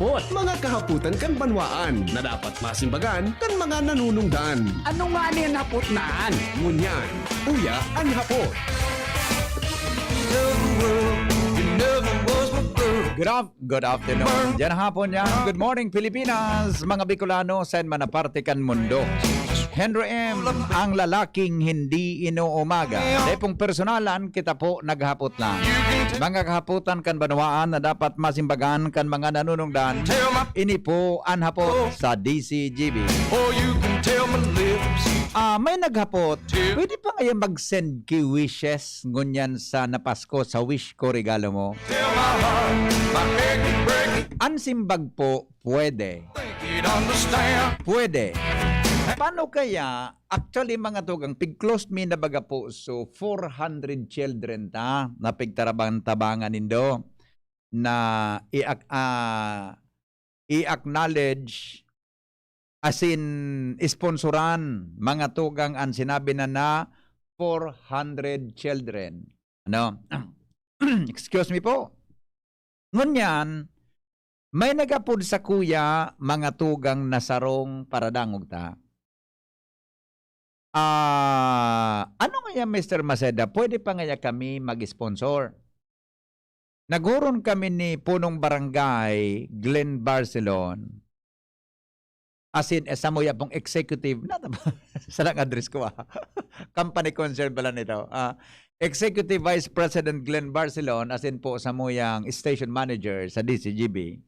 hapot. Mga kahaputan kan banwaan na dapat masimbagan kan mga nanunungdan. Ano nga niyan hapot naan? Ngunyan, uya ang hapot. Good afternoon. Diyan hapon yan. Good morning, Pilipinas. Mga Bicolano, saan man aparte kan mundo. Henry M., ang lalaking hindi inuumaga. Dahil pong personalan, kita po naghapot lang. Mga kahaputan kan banwaan na dapat masimbagan kan mga nanunungdan. Ini po ang hapot sa DCGB. May naghapot. Pwede pa ngayon mag-send key wishes ngunyan sa napasko sa wish ko regalo mo. Ansimbag po, pwede. Pwede. Paano kaya, actually mga tugang, pig-closed me na baga po, so 400 children na pigtarabang-tabangan nindo na i-acknowledge as in sponsoran mga tugang ang sinabi na 400 children. Ano? Excuse me po. Ngunyan, may nagapod sa kuya mga tugang na sarong paradangog ta. Ano nga Mr. Maceda, pwede pa nga kami mag-sponsor? Naghuron kami ni punong barangay Glen Barcelon. As in, sa moya pong executive, salang address ko company concern pala nito. Executive Vice President Glen Barcelon, as in po sa moyang station manager sa DCGB.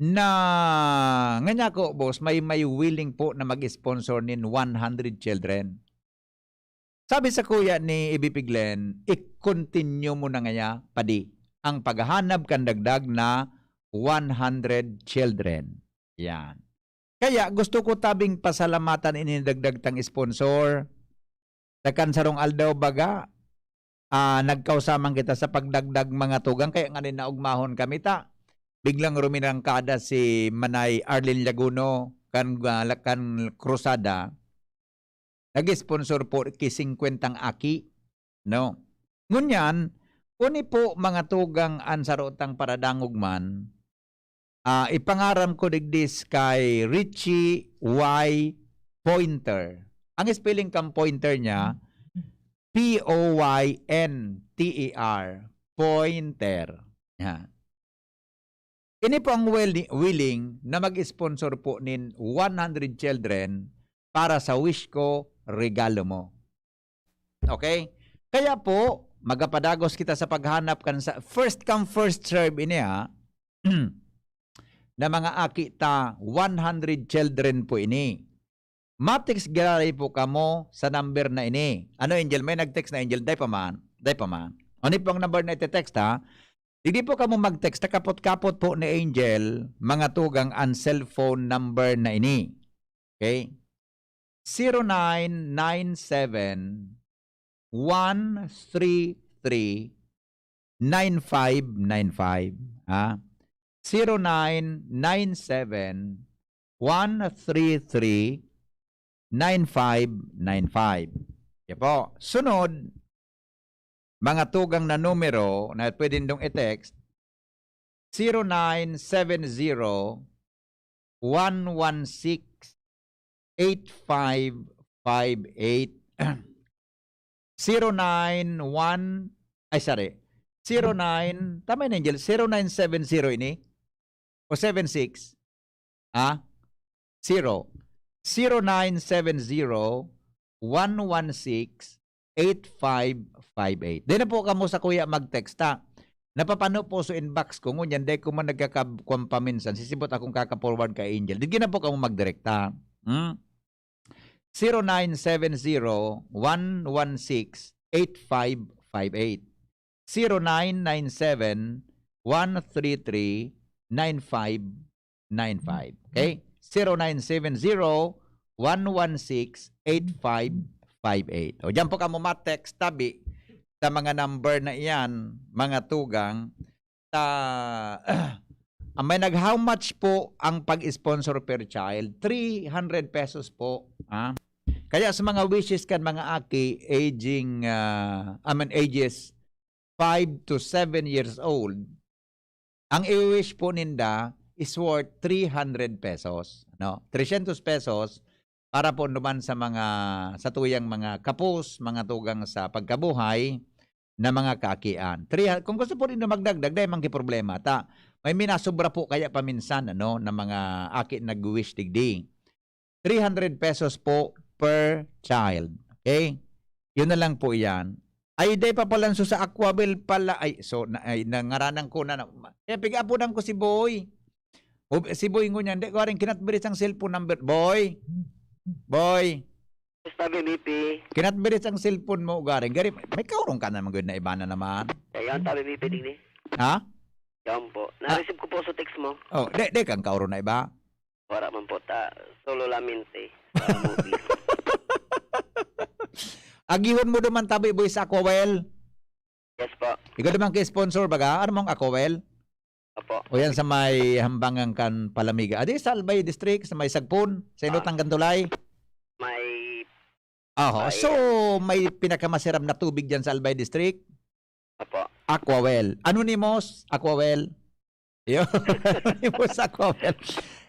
Na nga ko, boss, may willing po na mag-sponsor nin 100 children. Sabi sa kuya ni EBP Glenn, i-continue mo na nga padi ang paghahanap kan dagdag na 100 children. Yan. Kaya gusto ko tabing pasalamatan inidagdag tang sponsor. Takan sarong aldaw baga, nagkausamang kita sa pagdagdag mga tugang, kaya nga naugmahon kami ta. Biglang ruminangkada si Manay Arlene Laguno kan Cruzada. Nag-sponsor po ki 50 aki. No. Ngunyan, kuni po mga tugang ansarotang paradangog man, ipangaram ko digdis kay Richie Y. Pointer. Ang spelling kang Pointer niya, P-O-Y-N-T-E-R. Pointer. Yan. Ini po ang willing na mag-sponsor po nin 100 children para sa wish ko, regalo mo. Okay? Kaya po, magapadagos kita sa paghanap kan sa first come, first serve ini na mga akita 100 children po ini. Matix galay po kamo sa number na ini. Ano, Angel? May nag-text na, Angel. Day pa man. Ano po ang number na iti-text, ha? Hindi po ka mo mag-text, kapot-kapot po ni Angel, mga tugang ang cellphone number na ini. Okay? 0997-133-9595. Ha? 0997-133-9595. Yan po. Sunod, mga tugang na numero na pwede nitong i-text, 0970-116-8558. 09, tama yun, Angel, 0970 ini? O 76? 0970-116-8558. Di na po kamo sa kuya mag-text ta. Napapano po sa inbox ko, ngunyan, di ko man nagkakakuam paminsan, sisibot akong kaka-forward kay Angel. Di na po kamo mag-direkta. 0970-116-8558. 0997-133-9595. Okay? 0970-116-8558. O dyan po ka mo ma-text tabi sa mga number na iyan, mga tugang. May how much po ang pag-sponsor per child? 300 pesos po. Kaya sa mga wishes kan mga aki aging ages 5 to 7 years old, ang i-wish po ninda is worth 300 pesos. No? 300 pesos para po naman sa tuyang mga kapos, mga tugang sa pagkabuhay na mga kakian. Kung gusto po ninyo magdagdag, dahil mga problema. May minasobra po kaya paminsan na mga aki nag-wish digdi. 300 pesos po per child. Okay? Yun na lang po yan. Ay, day pa pala sa Aquabel pala. Nangaranan ko na. Pigapunan ko si Boy. Si Boy ngunyan. Hindi ko rin kinatbiris ang cellphone number. Boy. Sabi, BP. Kinatbiris ang cellphone mo, garing. Gari, may kaurong ka naman good na iba na naman. Ayan, sabi, BP, digni. Ha? Yan po. Na-receive ko po sa text mo. Oh, di kang kaurong na iba. Wala man po, solo lamente. Movie. Agihon mo naman tabi, Boy, sa Aquawell. Yes po. Ikaw naman kay sponsor baga. Ano mong Aquawell? Opo. O yan sa may hambangan kan Palamiga. Adi sa Albay District, sa may Sagpon, sa Inutang Gantulay. May... So may pinakamasarap na tubig dyan sa Albay District. Opo. Aquawell. Anonymous Aquawell. Iyo. Anonymous Aquawell.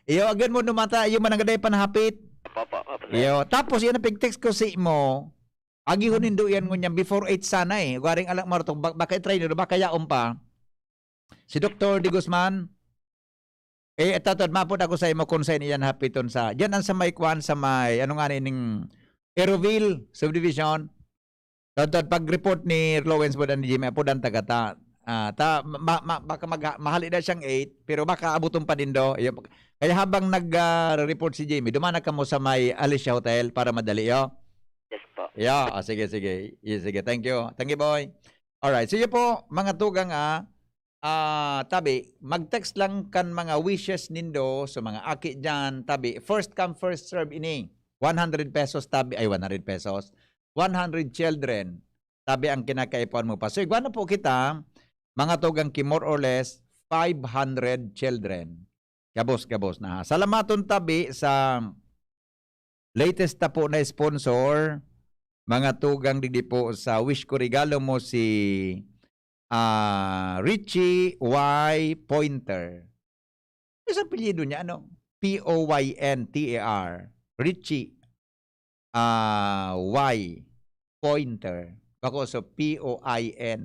Iyo, agad mo numata, yung mananggaday panahapit. Opo. Iyo. Tapos yan ang pig-text ko si mo. Agihon nindo yan ngunyan before 8 sana eh. Garing alak marutong baka i-try nyo, baka yaon pa. Si Dr. Di Guzman, tatod, mapod ako sa imo kung sa yan hapiton sa, dyan ang sa may kwan, sa may, ano nga ning Aeroville Subdivision. Tatod, pag-report ni Lowens po ni Jimmy, po dan tagata. Baka mahali na siyang 8, pero baka abuton pa din do. Kaya habang nag-report si Jimmy, dumana ka mo sa may Alicia Hotel para madali, yo. Yes po. Yeah, sige. Sige, thank you. Thank you, boy. Alright, sige po, mga tugang tabi, mag-text lang kan mga wishes nindo sa mga aki dyan, tabi, first come, first serve ini. 100 pesos tabi, 100 pesos. 100 children, tabi ang kinakaipuan mo pa. So, igwa na po kita, mga tugang ki more or less, 500 children. Gabos na. Salamaton tabi sa latest na po na sponsor, mga tugang digdi po sa wish ko regalo mo si Richie Y. Pointer. Yung apelyido niya, Poyntar. Richie Y. Pointer. Ako so P-O-I-N.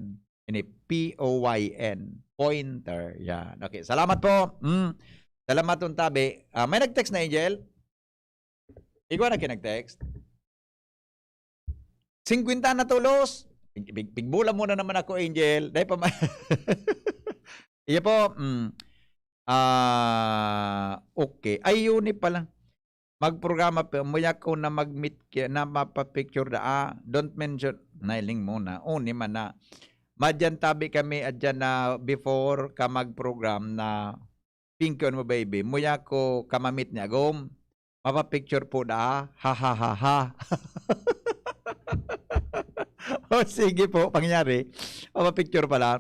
Ini P-O-Y-N. Pointer. Yan. Okay. Salamat po. Salamat tong tabi. May nag-text na, Angel? Ikaw na kinag-text? 50 na tulos. Pigbula muna naman ako, Angel. Dahil pa Iya po. Okay. Ayun pala. Magprograma pa. Muya ko na mag-meet na mapapicture da. Don't mention. Nailing muna. Uni man na. Madyan tabi kami adyan na before ka mag-program na pinkyon mo, baby. Muya ko kamamit niya. Gom. Mapapicture po da. Ha ha ha ha. Sige po, pangyari. Mapapicture pala.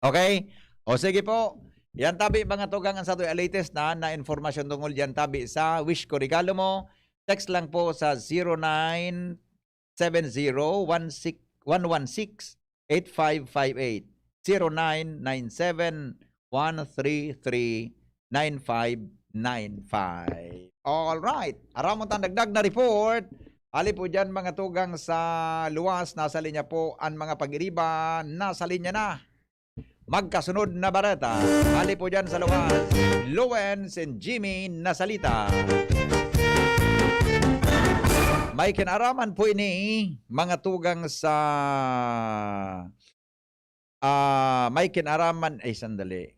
Okay? Sige po. Yan tabi mga tugang ang sa ito latest na informasyon tungkol yan tabi sa wish ko regalo mo. Text lang po sa 0970-116-855-8 0997-133-9595. Alright. Aramon tang dagdag na report. Ali po dyan mga tugang sa luwas. Nasa linya po ang mga pag-iriba. Nasa linya na. Magkasunod na barata. Ali po dyan sa luwas. Lowens and Jimmy Nasalita. May kinaraman po ini mga tugang sa may kinaraman sandali.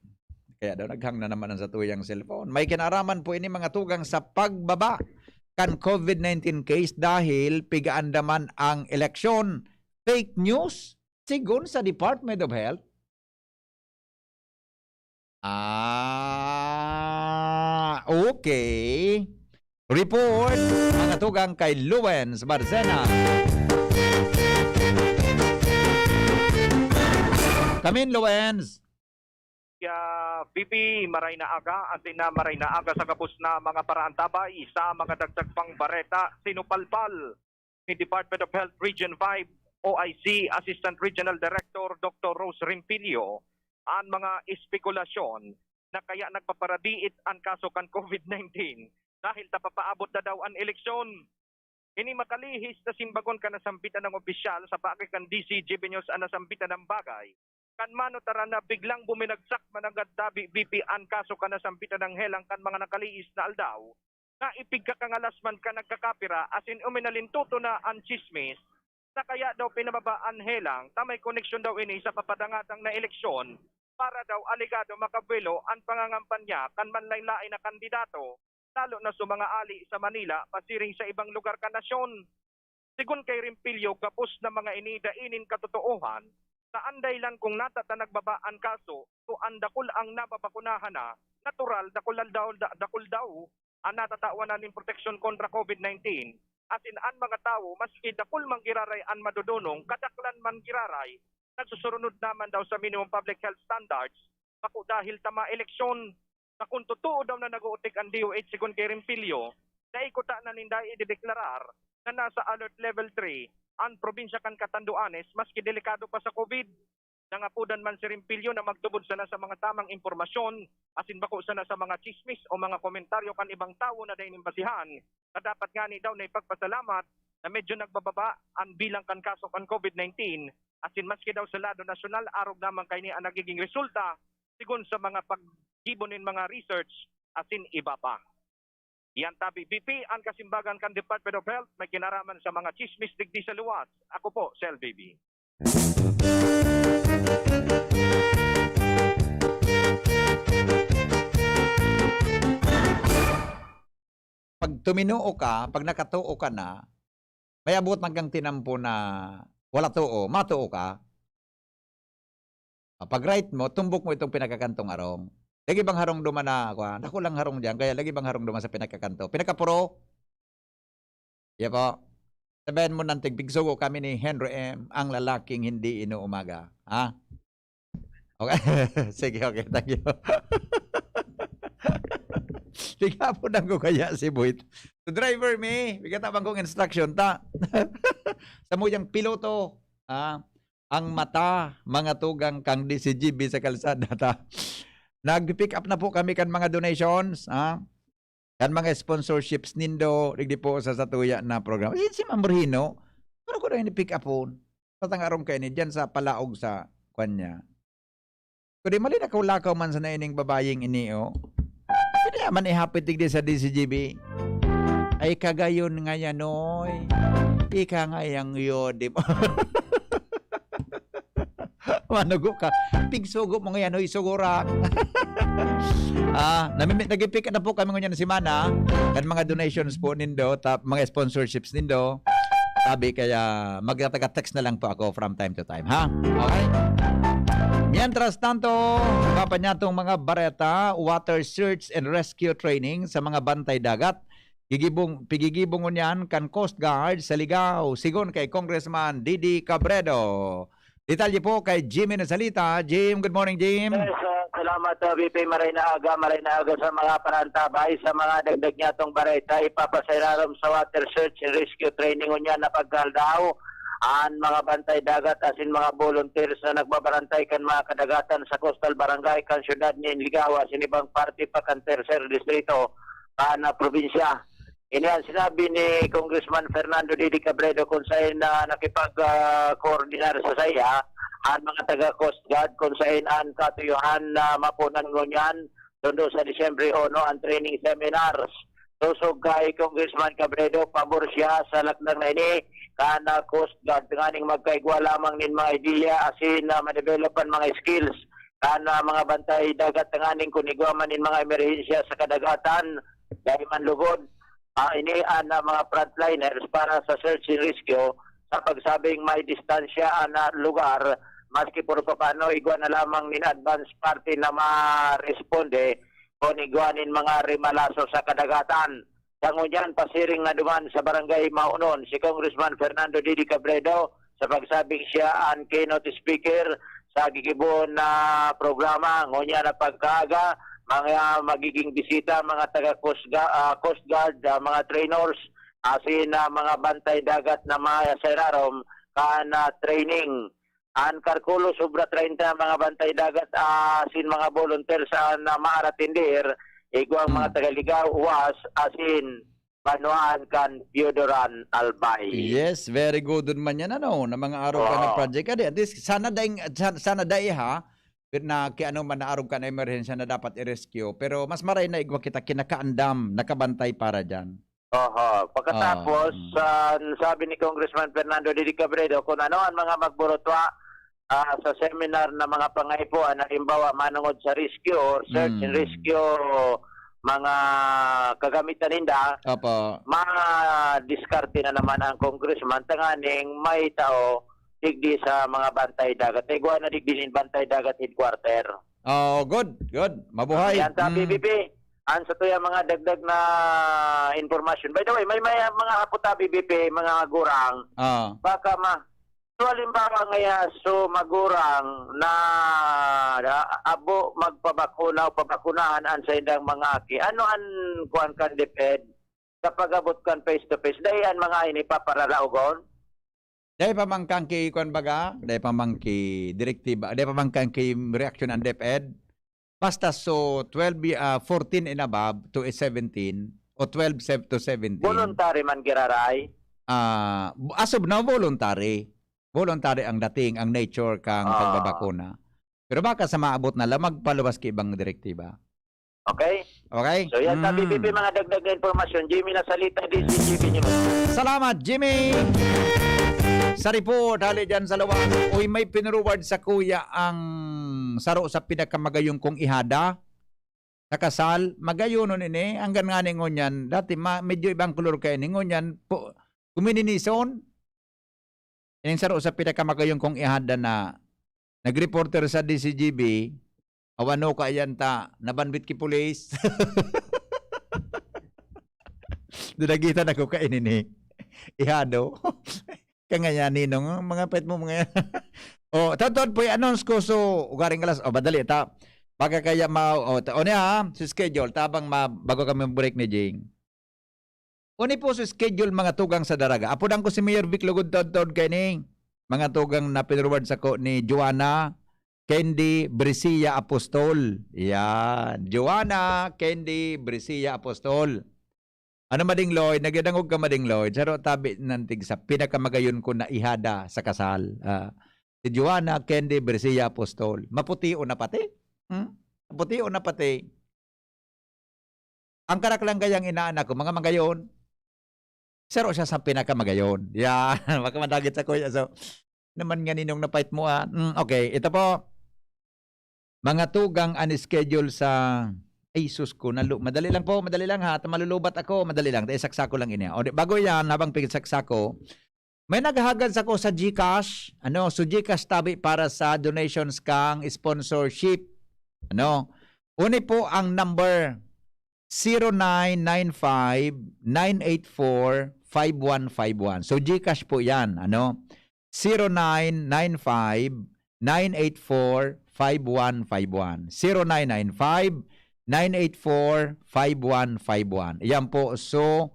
Kaya daw naghang na naman ang sa tuyang cellphone. May kinaraman po ini mga tugang sa pagbaba kan COVID-19 case dahil pigaandaman ang eleksyon. Fake news sigon sa Department of Health. Okay. Report mga tugang kay Lowens Barcena. Kamin Lowens. BP maray na aga at maray na aga sa kapos na mga paraan tabay sa mga dagdag pang bareta sinupalpal ni Department of Health Region 5 OIC Assistant Regional Director Dr. Rose Rimpilio ang mga espekulasyon na kaya nagpaparadiit ang kaso kan COVID-19 dahil tapapaabot na daw ang eleksyon. Ini makalihis na simbagon ka nasambitan ng opisyal sa bagay kan DCGB News ang nasambitan ng bagay. Kan manotara na biglang buminagsak managad dabi VP ang kaso ka nasambitan ng helang kan mga nakaliis na aldaw na ipigka kangalasman ka nagkakapira as in uminalintuto na ang chismis na kaya daw pinababaan helang tamay koneksyon daw ini sa papadangatang na eleksyon para daw aligado makabuelo ang pangangampanya kan manlain-lain na kandidato lalo na sa mga ali sa Manila pasiring sa ibang lugar ka nasyon. Sigun kay Rimpilyo kapos na mga inidainin katotoohan sa andaylan kung natata nagbabaan kaso to andakul ang nababakunahan na natural dakul daw ang natatawan na ng proteksyon kontra COVID-19. As in, ang mga tao, maski dakul mang giraray ang madudunong, kadaklan man giraray, nagsusurunod naman daw sa minimum public health standards, ako dahil tama eleksyon, na kung totoo daw na nag-uutik ang DOH sigun kay Rimpilyo, na ikuta na ninday idedeklarar na nasa alert level 3 ang probinsya kan Catanduanes, maski delikado pa sa COVID. Nangapudan man si Rimpilyo na magtubod sana sa mga tamang impormasyon, asin bako sana sa mga chismis o mga komentaryo kan ibang tao na dahin imbasihan, na dapat nga ni daw na ipagpasalamat na medyo nagbababa ang bilang kan kaso kan COVID-19, asin maski daw sa lado nasyonal, arog naman kay ni ang nagiging resulta, sigun sa mga paggibonin mga research, asin iba pa. Yan tabi BP, ang kasimbagan kan Department of Health, may kinaraman sa mga chismis digdi sa luwas. Ako po, Sel Baby. Pag tuminuo ka, pag nakatuo ka na, may abot magkang tinampo na wala tuo, matuo ka. Pag right mo, tumbok mo itong pinakakantong arong. Lagi bang harong duman na ako? Ako lang harong diyan, kaya lagi bang harong duman sa pinakakanto? Pinakapuro? Yeah po. Sabihin mo ng tigpigsugo kami ni Henry M., ang lalaking hindi inuumaga. Ha? Okay. Sige, okay. Thank you. Bigla po nang ko kaya si Boyd. To driver me, bigyan tabang kong instruction ta. Sa muyang piloto, ang mata, mga tugang kang DCGB sa kalsada ta. Nag-pick up na po kami kan mga donations, kan mga sponsorships nindo, digdi po sa satuya na program. Si Ma'am Borhino, pero ko rin i-pick up po. Tatangarong kayo ni dyan sa palaog sa kanya. Kung di mali na kaulakaw man sa naining babaying inio, hindi naman ihapit digdi sa DCGB. Ay kagayon nga yan, oy. Ika nga yang yun, di ba? Manugo ka. Pigsugo mo nga yan, oy, sugurak. Nag-pick na po kami ngayon si Mana kan mga donations po nindo, mga sponsorships nindo. Sabi kaya magtataga-text na lang po ako from time to time, ha? Okay? Mientras tanto, kapanyatong mga bareta, water search and rescue training sa mga bantay dagat. Pigigibong niyan kan Coast Guard sa Ligao, sigon kay Congressman Didi Cabredo. Detalye po kay Jimmy Nasalita. Jim, good morning, Jim. Yes, salamat VP Maray na aga sa mga parantabay sa mga dagdag niya itong bareta. Ipapasayrarom sa water search and rescue training niya na pagkaldaw ang mga bantay dagat asin mga volunteers na nagbabarantay kan mga kadagatan sa coastal barangay kan syudad ni Ligao asin ibang party pa kan tercer distrito kan probinsya. Ini ang sinabi ni Congressman Fernando Didi Cabredo kung saan nakipag-koordinar sa saya ang mga taga-Coast Guard kung saan ang katuyuhan na mapunan ngunyan doon sa Disyembre 1 ang training seminars. Tusog kay Congressman Cabredo, pabor siya sa laknang na ini kana Coast Guard nganing magkaigwa lamang nin mga ideya asin na ma-developan mga skills kana mga bantay dagat nganing kunigwaman nin mga emerhensya sa kadagatan dahil man lugod. Ini ang mga frontliners para sa search and rescue sa pagsabing may distansya na lugar maski puro paano igwa na lamang nin advance party na ma-responde kung igwanin mga rimalaso sa kadagatan. Sangunyan pasiring na duman sa barangay Maunon si Congressman Fernando Didi Cabredo sa pagsabing siya ang keynote speaker sa gigibon na programa ngunya na pagkaaga mga magiging bisita, mga taga-Coast Guard, mga trainers, asin mga bantay dagat na mga sayrarom, training. An Karkulo sobra 30 mga bantay dagat asin mga volunteer sa na maaratindir igwang mga tagaligaw was asin Banuan kan Piodoran Albay. Yes, very good dun man yan ano, na mga araw ka Oo. ng project ka di. At least sana daing ha, na ano man na araw ka na emergency na dapat i-rescue. Pero mas maray na igwa kita kinakaandam, nakabantay para dyan. Oho. Pagkatapos, sabi ni Congressman Fernando Didi Cabredo, kung ano ang mga magburotwa sa seminar na mga pangaipuan, halimbawa manungod sa rescue or search and rescue mga kagamitan ninda, Opo. ma-diskarte na naman ang congressman tanganing may tao digdi sa mga bantay dagat. Igwa na digdi ng bantay dagat headquarter. Oh, good. Mabuhay. Yan sa BBP. An sa tuya mga dagdag na information. By the way, may mga haputa BBP, mga gurang. Baka so halimbawa ngayon, so magurang na abo magpabakuna o pabakunahan an sa indang mga aki. Ano an kuan kan DepEd kapag abot kan face to face? Dayan mga ini paparalaugon? Dahil pamangkang kay kuan baga, dahil pamangki direktiba, dahil pamangkang kay reaction ang DepEd. Basta so 14 and above to 17 o 12 to 17. Voluntary man giraray? As of now, voluntary. Voluntary ang dating, ang nature kang pagbabakuna. Pero baka sa maabot na lamang palabas kay ibang direktiba. Okay? Okay? So yan sa BBP mga dagdag na informasyon. Jimmy Nasalita, DCGP News. Salamat, Jimmy! Sa report, hali dyan sa lawas. Uy, may pinreward sa kuya ang saro sa pinakamagayong kong ihada. Sa kasal, magayon nun ini. Hanggang nga ningon yan. Dati medyo ibang kulor kayo ningon yan. Kumininison. Yung saro sa pinakamagayong kong ihada na nag-reporter sa DCGB, awano ka yan ta, nabanbit ki pulis. Dunagitan ako kainin ni ihado. Kaya ninong, mga pet mo mga tatod po i-announce ko so ugaring alas, badali ta. Baka kaya niya si schedule, tabang bago kami break ni Jing. Uni po sa schedule mga tugang sa daraga. Apudan ko si Mayor Vic Lugod Tod kay ning mga tugang na pinreward sa ko ni Joanna Candy Brescia Apostol. Yan. Joanna Candy Brescia Apostol. Ano Mading Lloyd? Nagdangog ka Mading Lloyd. Saro tabi nantig sa pinakamagayon ko na ihada sa kasal. Si Joanna Candy Brescia Apostol. Maputi o na pati? Maputi o na pati? Ang karaklang gayang inaanak ko, mga magayon, saro siya sa pinakamagayon. Yan. Makamadagit sa kuya. So, naman nga ninong napait mo. Okay. Ito po. Mga tugang schedule sa... Ay, sus ko. Madali lang po. Madali lang ha. Malulubat ako. Madali lang. Dahil saksako lang ini. O, bago yan, habang saksako, may naghahagad sa ko sa GCash. So GCash tabi para sa donations kang sponsorship. Uni po ang number 0995-984-5151. So GCash po yan. 0995-984-5151. 0995-984-5151. Yan po. So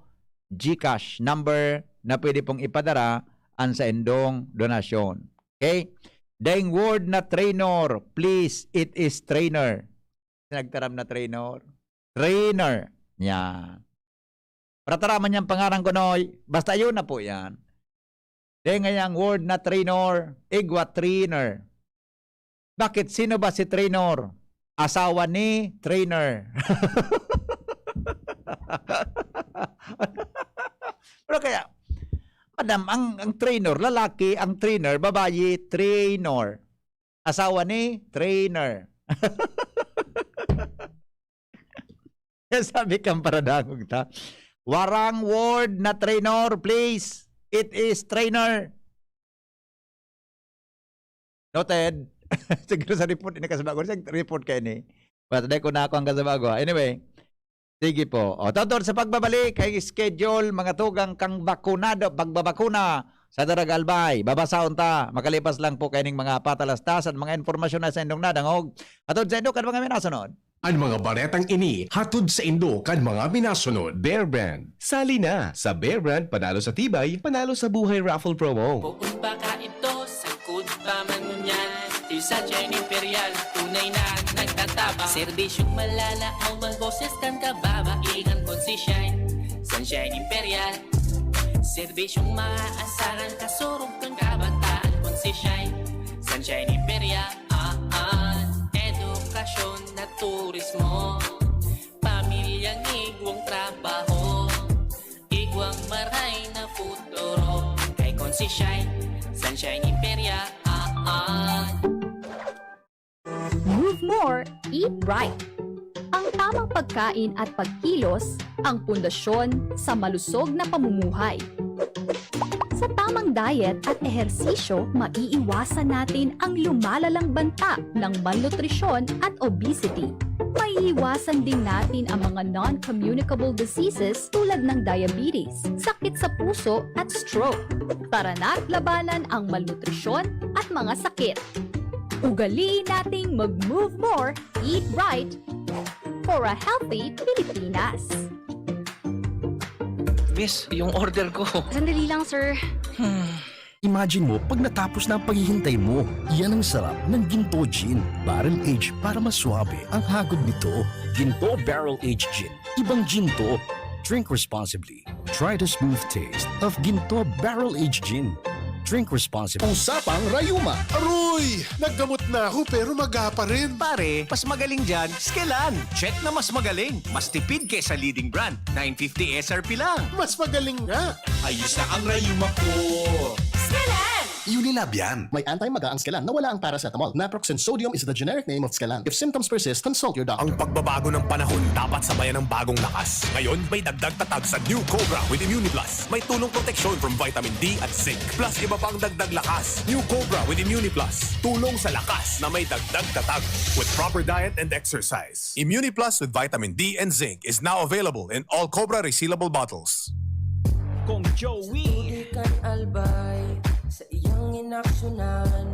GCash number na pwede pong ipadara ang sa endong donasyon. Okay? Daing word na trainer. Please, it is trainer. Nagtaram na trainer. Trainer. Yan. Prataraman niyang pangarang kunoy. Basta yun na po yan. Dahil ngayang word na trainer, igwa trainer. Bakit? Sino ba si trainer? Asawa ni trainer. Pero kaya, madam, ang trainer, lalaki, ang trainer, babayi, trainer. Asawa ni trainer. Sabi kang paradangog ta. Warang word na trainer, please. It is trainer. Noted. Siguro sa report, ini kasabago. Sa report kayo ni. Pataday ko na ako ang kasabago. Anyway, sige po. Totoo sa pagbabalik, kay schedule, mga tugang kang bakunado, pagbabakuna sa Daraga Albay. Babasaon ta. Makalipas lang po kayong mga patalastasan, mga informasyon na sa indong nadangog. Atod sa indong kan mga minasunod. Ang mga baretang ini, hatod sa Indo kan mga minasunod. Bear Brand. Sali na sa Bear Brand, panalo sa tibay, panalo sa buhay raffle promo. Bukod baka ito, sangkot pa man Yung Sunshine Imperial, tunay na nagtataba. Serbisyong malala, ang mga boses kan kababa. Iingan ko si Shine, Sunshine Imperial. Serbisyong maaasaran, kasurog kang kabataan ko si Shine, Sunshine Imperial. Edukasyon na turismo, pamilyang igwang trabaho, igwang maray na futuro. Kay kon si Shine, Sunshine Imperial. Move more, eat right. Ang tamang pagkain at pagkilos ang pundasyon sa malusog na pamumuhay. Sa tamang diet at ehersisyo, maiiwasan natin ang lumalalang banta ng malnutrisyon at obesity. Maiiwasan din natin ang mga non-communicable diseases tulad ng diabetes, sakit sa puso at stroke. Tara na't labanan ang malnutrisyon at mga sakit. Ugaliin nating mag-move more, eat right, for a healthy Pilipinas. Miss, yung order ko. Sandali lang, sir. Imagine mo pag natapos na ang paghihintay mo. Yan ang sarap ng Ginto Gin. Barrel Age para mas swabe ang hagod nito. Ginto Barrel Age Gin. Ibang ginto. Drink responsibly. Try the smooth taste of Ginto Barrel Age Gin. Drink responsibly. Usapang Rayuma. Aroy! Naggamot na ako pero maga pa rin. Pare, mas magaling dyan, Skelan. Check na mas magaling. Mas tipid kesa leading brand. 950 SRP lang. Mas magaling nga. Ayos na ang Rayuma ko. Unilab yan. May anti-maga ang Skelan na wala ang paracetamol. Naproxen sodium is the generic name of Skelan. If symptoms persist, consult your doctor. Ang pagbabago ng panahon dapat sabayan ng bagong lakas. Ngayon, may dagdag tatag sa New Cobra with ImmuniPlus. May tulong proteksyon from vitamin D at zinc. Plus, iba pang dagdag lakas. New Cobra with ImmuniPlus. Tulong sa lakas na may dagdag tatag. With proper diet and exercise. ImmuniPlus with vitamin D and zinc is now available in all Cobra resealable bottles. Kung Joey. Tudikan albay sa iyang inaksyonan,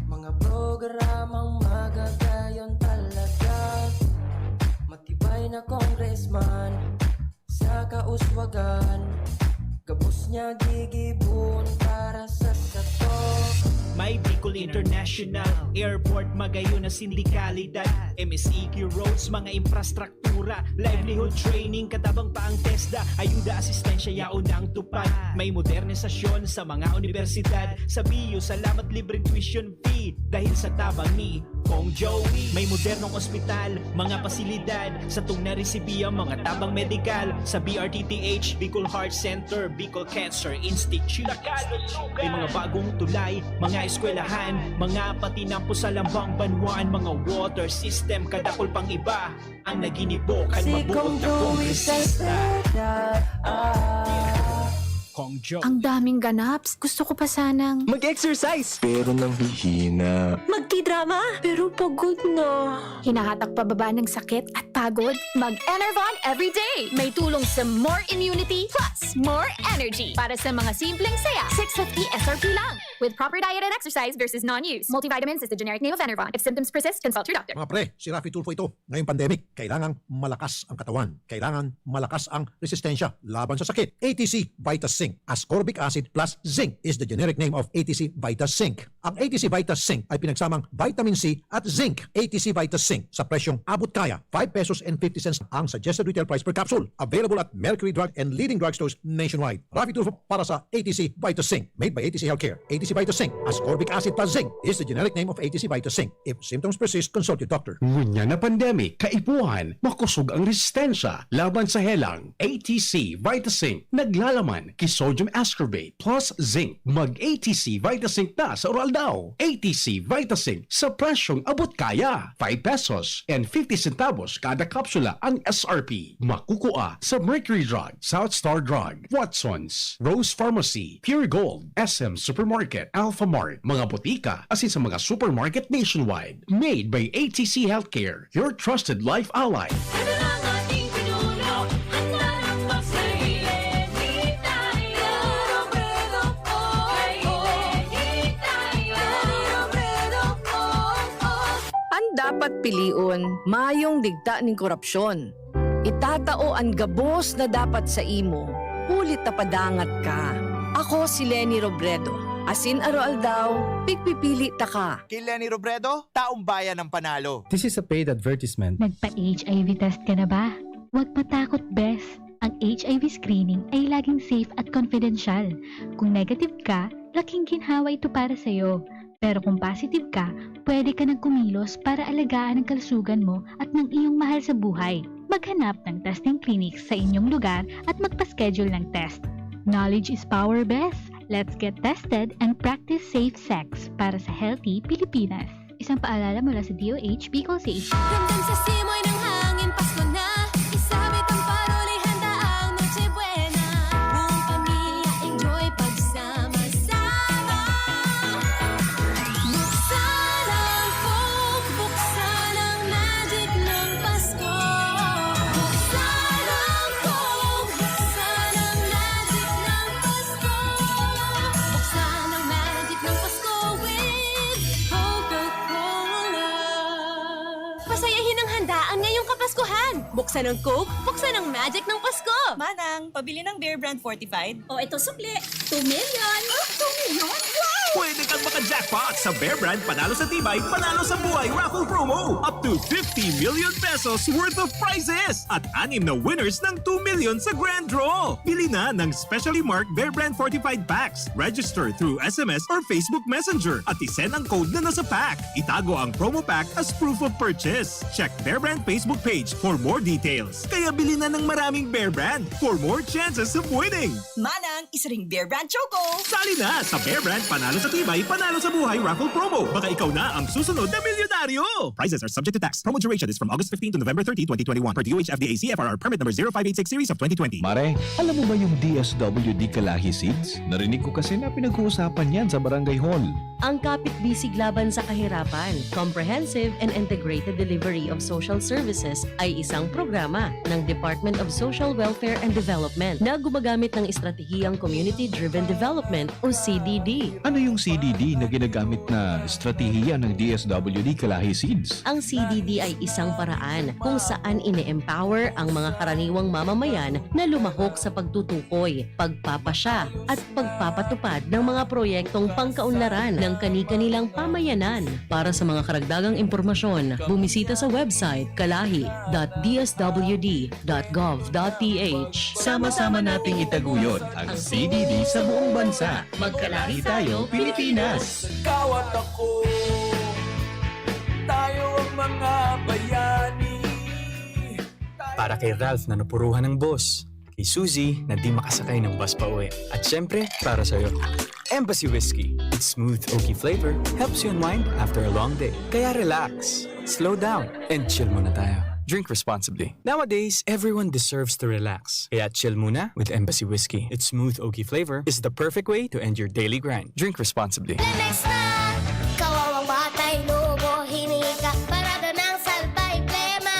mga programang magagayon talaga. Matibay na congressman sa kauswagan, gabos niya gigibon para sa kato. May Bicol International Airport, magayon na sindikalidad, MSEQ roads, mga infrastruktura, livelihood training, katabang pa ang TESDA, ayuda, asistensya, yaon ang tupad. May modernisasyon sa mga universidad, sa BU, salamat libreng tuition fee, dahil sa tabang ni Kong Joey. May modernong ospital, mga pasilidad, sa tung naresibiya, mga tabang medical, sa BRTTH, Bicol Heart Center, Bicol Cancer Institute. May mga bagong tulay, mga eskwelahan, mga patinampo sa lambang banwaan, mga water system, kadakol pang iba ang naginibokan mabuot na kongresista. Kong Jo. Ang daming ganaps. Gusto ko pa sanang Mag-exercise! Pero nanghihina. magti-drama, pero pagod na. Hinahatak pababa ng sakit at pagod? Mag-Enervon everyday. May tulong sa more immunity plus more energy. Para sa mga simpleng saya, 650 SRP lang. With proper diet and exercise versus non-use. Multivitamins is the generic name of Enervon. If symptoms persist, consult your doctor. Mga pre, si Rafi Tulfo ito. Ngayong pandemic, kailangang malakas ang katawan. Kailangan malakas ang resistensya laban sa sakit. ATC Vita Zinc. Ascorbic acid plus zinc is the generic name of ATC Vita Zinc. Ang ATC Vita Zinc ay pinagsamang vitamin C at zinc. ATC Vita Zinc sa presyong abot kaya, 5 pesos and 50 cents ang suggested retail price per capsule. Available at Mercury Drug and leading drugstores nationwide. Rafi Tulfo para sa ATC Vita Zinc. Made by ATC Healthcare. ATC Vita Zinc. Ascorbic acid plus zinc is the generic name of ATC Vita Zinc. If symptoms persist, consult your doctor. Ngunya na pandemic, kaipuhan, makusog ang resistensya laban sa helang. ATC Vita Zinc. Naglalaman kay sodium ascorbate plus zinc. Mag-ATC Vita Zinc na sa oral daw. ATC Vita Zinc sa presyong abot kaya. 5 pesos and 50 centavos kada kapsula ang SRP. Makukuha sa Mercury Drug, South Star Drug, Watsons, Rose Pharmacy, Pure Gold, SM Supermarket, Alpha Mart, mga botika, asin sa mga supermarket nationwide. Made by ATC Healthcare, your trusted life ally. Ang dapat piliun, mayong digta ning korupsyon. Itatao ang gabos na dapat sa imo, ulit na padangat ka. Ako si Lenny Robredo, Asin aroal daw, pigpipili ta ka. Kay Lenny Robredo, taong bayan ng panalo. This is a paid advertisement. Nagpa-HIV test ka na ba? Huwag matakot, Bes. Ang HIV screening ay laging safe at confidential. Kung negative ka, laking ginhawa ito para sa'yo. Pero kung positive ka, pwede ka nang kumilos para alagaan ang kalusugan mo at ng iyong mahal sa buhay. Maghanap ng testing clinics sa inyong lugar at magpa-schedule ng test. Knowledge is power, Bes. Let's get tested and practice safe sex para sa healthy Pilipinas. Isang paalala mula sa DOH, Bicol CH. Ramdam sa simoy ng hangin, Pasko na. Isabit ang parol, ihanda ang Noche Buena. Buong pamilya, enjoy pagsama-sama. Buksan ang Coke, buksan ang magic ng Pasko. Buksan ang Coke, buksan ang magic ng Pasko. Buksan ang magic ng Pasko with Coca-Cola. Pasayahin ang handaan ngayong Kapaskuhan. Buksan ang Coke, buksan ang magic ng Pasko. Manang, pabili ng Bear Brand Fortified. O ito sukli, 2 million. 2 million? Wow! Pwede kang maka-jackpot sa Bear Brand Panalo sa Tibay, Panalo sa Buhay raffle promo. Up to 50 million pesos worth of prizes. At 6 na winners ng 2 million sa grand draw. Bili na ng specially marked Bear Brand Fortified packs. Register through SMS or Facebook Messenger at isend ang code na nasa pack. Itago ang promo pack as proof of purchase. Check Bear Brand Facebook page for more details. Kaya bili na ng maraming Bear Brand for more chances of winning. Manang, isa ring Bear Brand Choco. Sali na sa Bear Brand Panalo sa Tibay, Panalo sa Buhay raffle promo. Baka ikaw na ang susunod na milyonaryo. Prizes are subject to tax. Promo duration is from August 15 to November 30, 2021 per DOH FDA CFRR permit number 0586 series of 2020. Mare, alam mo ba yung DSWD Kalahi Seeds? Narinig ko kasi na pinag-uusapan yan sa Barangay Hall. Ang Kapit Bisig Laban sa Kahirapan, Comprehensive and Integrated Delivery of Social Services ay isang programa ng Department of Social Welfare and Development na gumagamit ng estratehiyang Community-Driven Development o CDD. Ano yung CDD na ginagamit na estratehiya ng DSWD Kalahi Seeds? Ang CDD ay isang paraan kung saan ine-empower ang mga karaniwang mamamayan na lumahok sa pagtutukoy, pagpapasya at pagpapatupad ng mga proyektong pangkaunlaran ng kani-kanilang pamayanan. Para sa mga karagdagang impormasyon, bumisita sa website kalahi.dswd.gov.ph. Sama-sama nating itaguyod ang CDD sa buong bansa. Magkalahi tayo, Pilipinas! Kawat ako, tayo ang mga bayani. Para kay Ralph na napuruhan ng boss. Kay Suzy na di makasakay ng bus pa uwi. At syempre, para sa'yo. Embassy Whiskey. Its smooth, oaky flavor helps you unwind after a long day. Kaya relax, slow down, and chill muna tayo. Drink responsibly. Nowadays, everyone deserves to relax. Kaya chill muna with Embassy Whiskey. Its smooth, oaky flavor is the perfect way to end your daily grind. Drink responsibly. Lemex na! Kawawang batay, lubo, hinika, parado ng salbay, plema.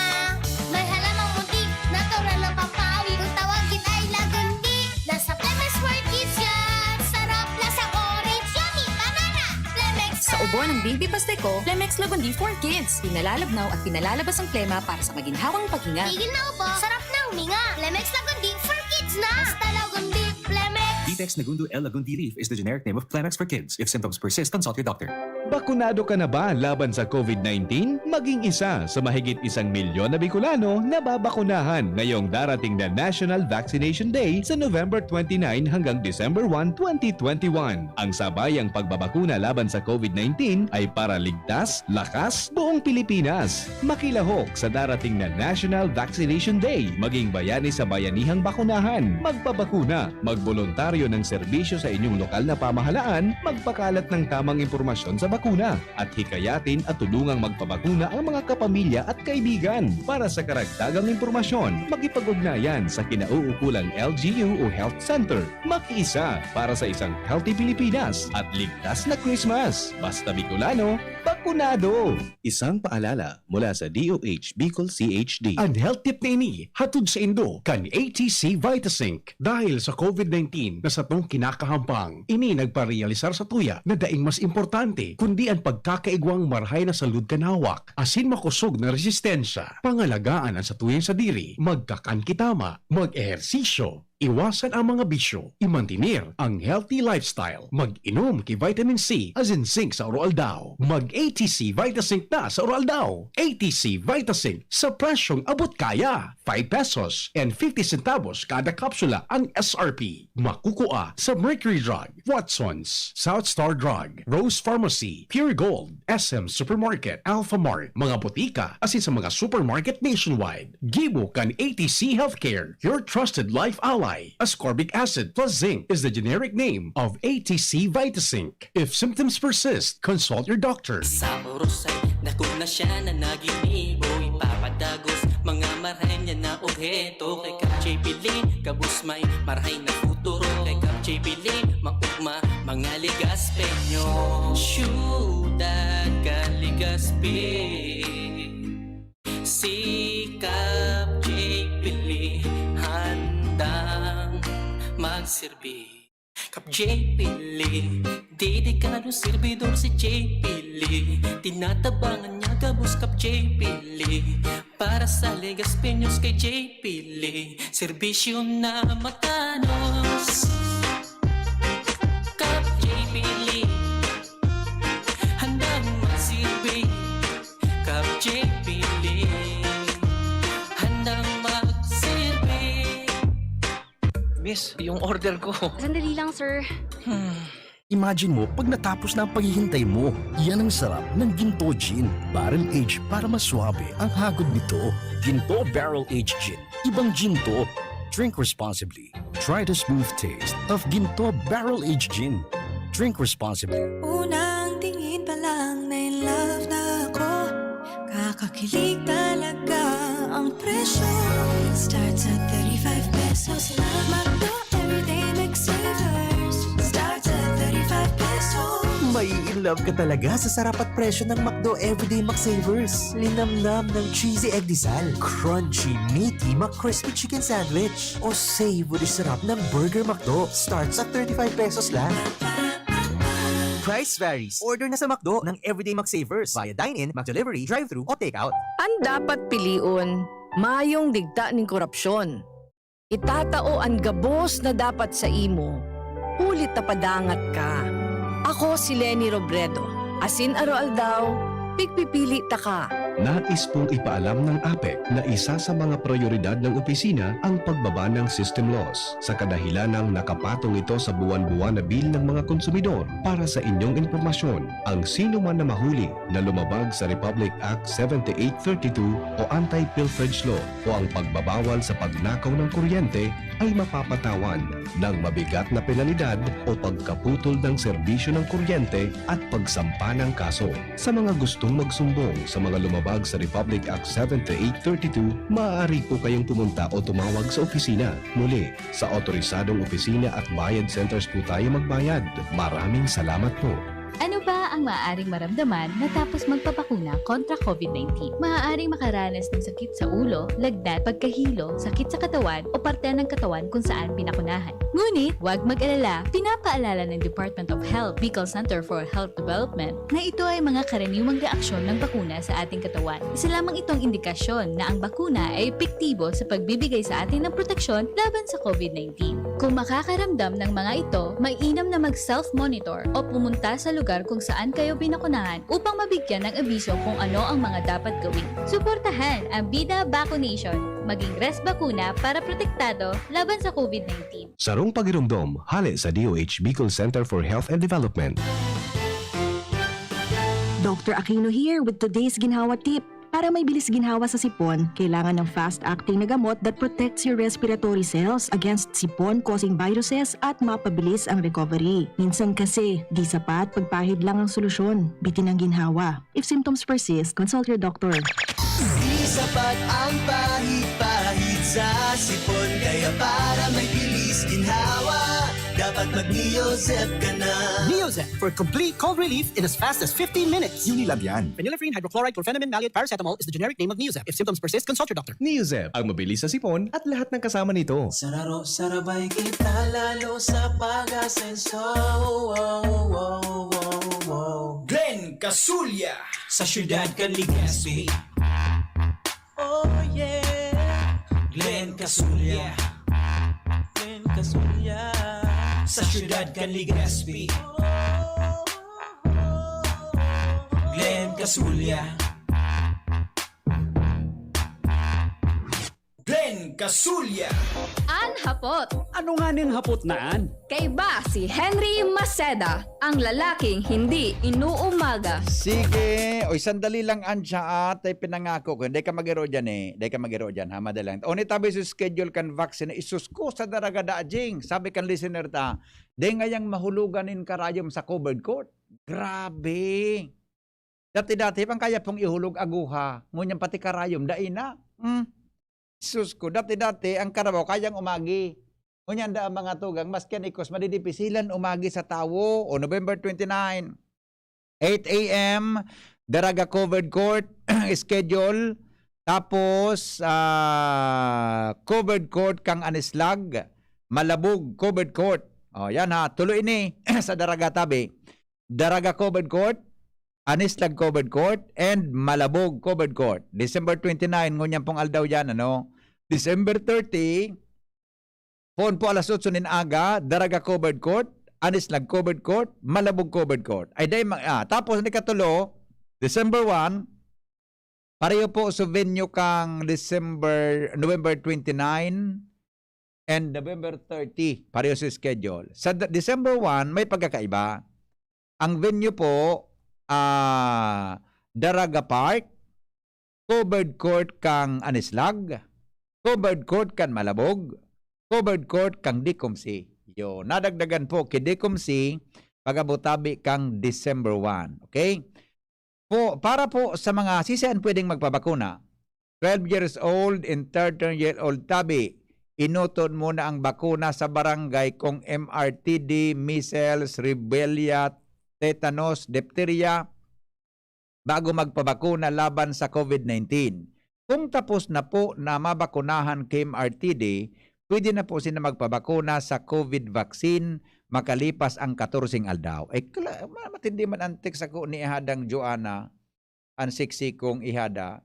May halamang muntik, natural ng pampawi, kung tawagin ay lagundi. Nasa Lemex World Kids yan, sarap lasa orange, yummy, banana. Lemex na! Sa ubo ng baby pasteko, Lemex Lagundi for Kids. Pinalalabnaw at pinalalabas ang plema para sa maginhawang paghinga. Tigil na upo, sarap na huminga. Lemex Lagundi for Kids na! Basta Lagundi, Lemex! Vitex Nagundo L. Lagundi Leaf is the generic name of Plemex for kids. If symptoms persist, consult your doctor. Bakunado ka na ba laban sa COVID-19? Maging isa sa mahigit 1 milyon na Bicolano na babakunahan ngayong darating na National Vaccination Day sa November 29 hanggang December 1, 2021. Ang sabayang pagbabakuna laban sa COVID-19 ay para ligtas, lakas, buong Pilipinas. Makilahok sa darating na National Vaccination Day. Maging bayani sa bayanihang bakunahan. Magpabakuna, magboluntaryo ng serbisyo sa inyong lokal na pamahalaan, magpakalat ng tamang impormasyon sa bakuna at hikayatin at tulungang magpabakuna ang mga kapamilya at kaibigan. Para sa karagdagang impormasyon, makipag-ugnayan sa kinauukulang LGU o Health Center. Makiisa para sa isang healthy Pilipinas at ligtas na Christmas. Basta Bicolano, bakunado! Isang paalala mula sa DOH Bicol CHD. Ang health tip na ini, hatod sa Indo, kan ATC Vitasync. Dahil sa COVID-19 na sa tong kinakahampang, ini nagparealisar sa tuya na daing mas importante kundi ang pagkakaigwang marhay na salud kanawak, asin makusog na resistensya, pangalagaan ang sa tuyang sa diri, magkakan kitama, mag-ehersisyo, Iwasan ang mga bisyo. Imantinir ang healthy lifestyle. Mag-inom kay vitamin C as in zinc sa Oroaldao. Mag-ATC Vitasync na sa Oroaldao. ATC Vitasync sa presyong abot kaya. 5 pesos and 50 centavos kada kapsula ang SRP. Makukuha sa Mercury Drug, Watsons, South Star Drug, Rose Pharmacy, Pure Gold, SM Supermarket, Alpha Mart, mga butika, asin sa mga supermarket nationwide. Gibo kan ATC Healthcare, your trusted life ally. Ascorbic acid plus zinc is the generic name of ATC Vitasync. If symptoms persist, consult your doctor. Sa oros ay dako na siya na naging ibo ipapadagos mga marahay niya na obheto kay Kap J. Pili kabus may marahay na futuro kay Kap J. Pili maugma mga ligaspenyo syudad Kaligaspi si Kap J. Pili handang magsilbi. Kap J. Pili, dedikado servidor si J. Pili. Tinatabangan niya gabos Kap J. Pili. Para sa Legaspeños kay J. Pili, serbisyo na matanos. Kap J. Pili, handang magsilbi. Kap J. Pili, handang magsilbi. Miss, yung order ko. Sandali lang, sir. Imagine mo pag natapos na ang paghihintay mo. Yan ang sarap ng Ginto Gin. Barrel aged para maswabe ang hagod nito. Ginto Barrel Aged Gin. Ibang Ginto. Drink responsibly. Try the smooth taste of Ginto Barrel Aged Gin. Drink responsibly. Unang tingin pa lang na in love na ako. Kakakilig talaga ang presyo. Starts at 35 pesos lang. Magdo everyday McSavers. Starts at 35 pesos. May in love ka talaga sa sarap at presyo ng McDo Everyday McSavers. Linamnam ng cheesy egg disal, crunchy, meaty McCrispy chicken sandwich, o savory sarap ng Burger McDo. Starts at 35 pesos lang. Price varies. Order na sa McDo ng Everyday McSavers via dine-in, McDelivery, drive-thru o take-out. Ang dapat piliun, mayong digta ng korupsyon. Itatao ang gabos na dapat sa imo. Ulit na padangat ka. Ako si Lenny Robredo. Asin Oroaldao, pigpipili ta ka. Nais pong ipaalam ng APEC na isa sa mga prioridad ng opisina ang pagbaba ng system loss sa kadahilan ng nakapatong ito sa buwan-buwan na bill ng mga konsumidor. Para sa inyong impormasyon, ang sino man na mahuli na lumabag sa Republic Act 7832 o Anti-Pilferage Law o ang pagbabawal sa pagnakaw ng kuryente ay mapapatawan ng mabigat na penalidad o pagkaputol ng serbisyo ng kuryente at pagsampa ng kaso. Sa mga gustong magsumbong sa mga lumabag sa Republic Act 7832, maaari po kayong pumunta o tumawag sa opisina. Muli, sa otorisadong opisina at bayad centers po tayo magbayad. Maraming salamat po. Ano ba ang maaaring maramdaman matapos magpapakuna kontra COVID-19? Maaaring makaranas ng sakit sa ulo, lagnat, pagkahilo, sakit sa katawan o parte ng katawan kung saan pinakunahan. Ngunit, huwag mag-alala, pinapaalala ng Department of Health, Bicol Center for Health Development na ito ay mga karaniwang reaksyon ng bakuna sa ating katawan. Isa lamang itong indikasyon na ang bakuna ay epektibo sa pagbibigay sa atin ng proteksyon laban sa COVID-19. Kung makakaramdam ng mga ito, mainam na mag-self-monitor o pumunta sa lugar kung saan kayo binakunahan upang mabigyan ng abiso kung ano ang mga dapat gawin. Suportahan ang Bida Vaccination. Maging res bakuna para protektado laban sa COVID-19. Sarong pagirumdom, hali sa DOH Bicol Center for Health and Development. Dr. Aquino here with today's ginhawa tip. Para may bilis ginhawa sa sipon, kailangan ng fast-acting na gamot that protects your respiratory cells against sipon-causing viruses at mapabilis ang recovery. Minsan kasi, di sapat pagpahid lang ang solusyon. Bitin ang ginhawa. If symptoms persist, consult your doctor. Di sapat ang pahid-pahid sa sipon, kaya para may bilis ginhawa, dapat mag-Neozep ka na. Neozep for complete cold relief in as fast as 15 minutes. Unilag yan. Phenylephrine, hydrochloride, chlorpheniramine, maleate, paracetamol is the generic name of Neozep. If symptoms persist, consult your doctor. Neozep, ang mabilis sa sipon at lahat ng kasama nito. Sararo, sarabay kita lalo sa pag-asenso. Glenn Casulya sa Siyudad Caligaspi. Oh yeah, Glenn Casulya. Glenn Sa syudad kan Legazpi, Glenn Casulya. Glenn Casulya. An hapot. Ano nga ning hapot naan? Kay ba si Henry Maceda, ang lalaking hindi inuumaga. Sige, oy sandali lang ansya at ay pinangako ko. Hindi ka magiro dyan Hindi ka magiro dyan ha, madalang. O ni tabi sa schedule kan vaccine, isus ko sa daraga daajing. Sabi kan listener ta, di ngayang mahuluganin karayom sa covered court. Grabe. Dati-dati pang kaya pong ihulog aguha. Ngunyan pati karayom, daina. Sus ko, dati-dati ang karabaw kayang umagi. Ngunyan da ang mga tugang, masken ikos, madidipisilan umagi sa tawo o November 29. 8 a.m. Daraga covered court schedule. Tapos covered court kang Anislag. Malabog covered court. O yan ha, tuloy ni sa Daraga tabi. Daraga covered court, Anislag covered court, and Malabog covered court. December 29, ngunyan pong aldaw yan, ano? December 30, phone po alas 8 nin aga, Daraga covered court, Anislag covered court, Malabog covered court. Ay day tapos ni katulo, December 1, pareho po sa venue kang November 29 and November 30, pareho sa schedule. Sa December 1, may pagkakaiba. Ang venue po, Daraga Park, covered court kang Anislag, covered court kang Malabog, covered court kang Dikomsi. Yo, nadagdagan po kay Dikomsi pagabutabi kang December 1. Okay? Para po sa mga sisian pwedeng magpabakuna, 12 years old and 13 years old tabi, inutod muna ang bakuna sa barangay kung MRTD, measles, rubella, tetanus, diphtheria, bago magpabakuna laban sa COVID-19. Kung tapos na po na mabakunahan kay MRTD, pwede na po sila magpabakuna sa COVID vaccine makalipas ang 14 aldaw. Matindi man antik sa ko ni ihadang Joanna, ang siksi kong ihada.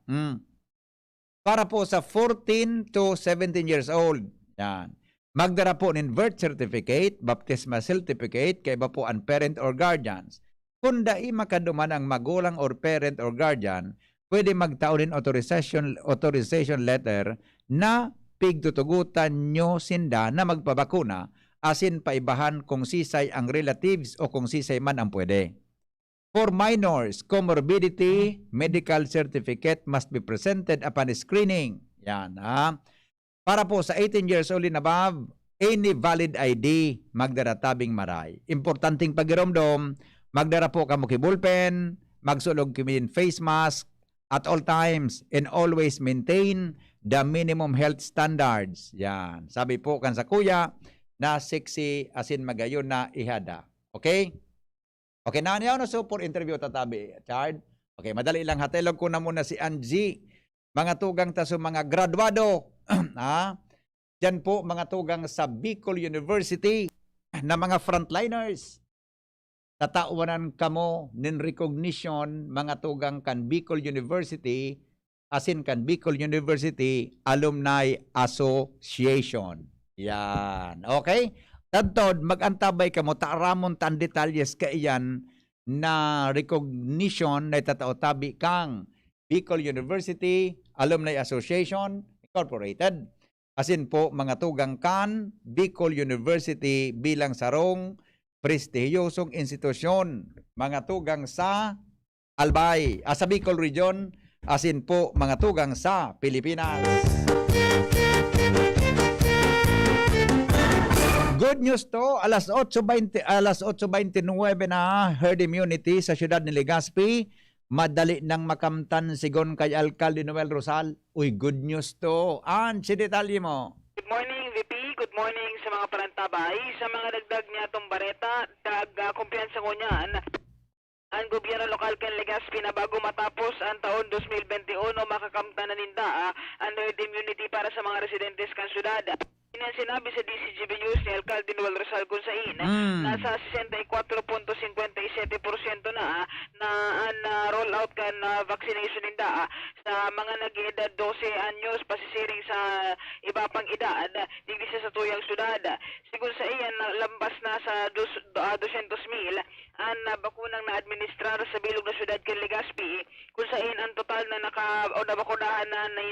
Para po sa 14 to 17 years old, yan. Magdara po ng birth certificate, baptismal certificate, kay iba po ang parent or guardians. Kung dai makaduman ang magulang or parent or guardian, pwede magtaon ng authorization letter na pigtutugutan nyo sinda na magpabakuna, asin paibahan kung sisay ang relatives o kung sisay man ang pwede. For minors, comorbidity, medical certificate must be presented upon screening. Yan, ha? Para po sa 18 years old and above, any valid ID, magdara tabing maray. Importanteng pagiromdom, magdara po kamo kibulpen, magsulog kimin face mask at all times, and always maintain the minimum health standards. Yan. Sabi po kan sa kuya, na sexy asin magayon na ihada. Okay? Okay, na niya no so for interview tatabi, Chard. Okay, madali lang hatelog ko na muna si Angie. Mga tugang ta sa mga graduado. Diyan po mga tugang sa Bicol University na mga frontliners. Tatauanan kamo nin recognition mga tugang kan Bicol University asin kan Bicol University Alumni Association. Yan. Okay? Tantod, mag-antabay kamo taaramon tan detalyes kaiyan na recognition na tatao-tabi kang Bicol University Alumni Association Incorporated. Asin po mga tugang kan Bicol University bilang sarong prestihiyosong institusyon. Mga tugang sa Albay, sa Bicol Region, asin po mga tugang sa Pilipinas. Good news to, alas 8:29 na herd immunity sa siyudad ni Legazpi. Madali nang makamtan sigon kay Alcalde Noel Rosal. Uy, good news to. Si detalye mo. Good morning, VP. Good morning sa mga parantabay. Sa mga dagdag niya itong bareta, kumpiyansa ko niyan. Ang gobyerno lokal kan Legazpi na bago matapos ang taon 2021 makakamtan na ninda ang herd immunity para sa mga residentes kan syudad. Yan sinabi sa DCGB News ni Alcalde Noel Rizal Gonzain, nasa 64.57% na roll out kan vaccination ninda sa mga nag-edad 12 anyos pasisiring sa iba pang edad digdi sa tuyang syudad. Sigun sa iyan lambas na sa 200,000 ang bakunang na-administrar sa bilog na syudad kan Legazpi, kung sa iyan ang total na nabakunahan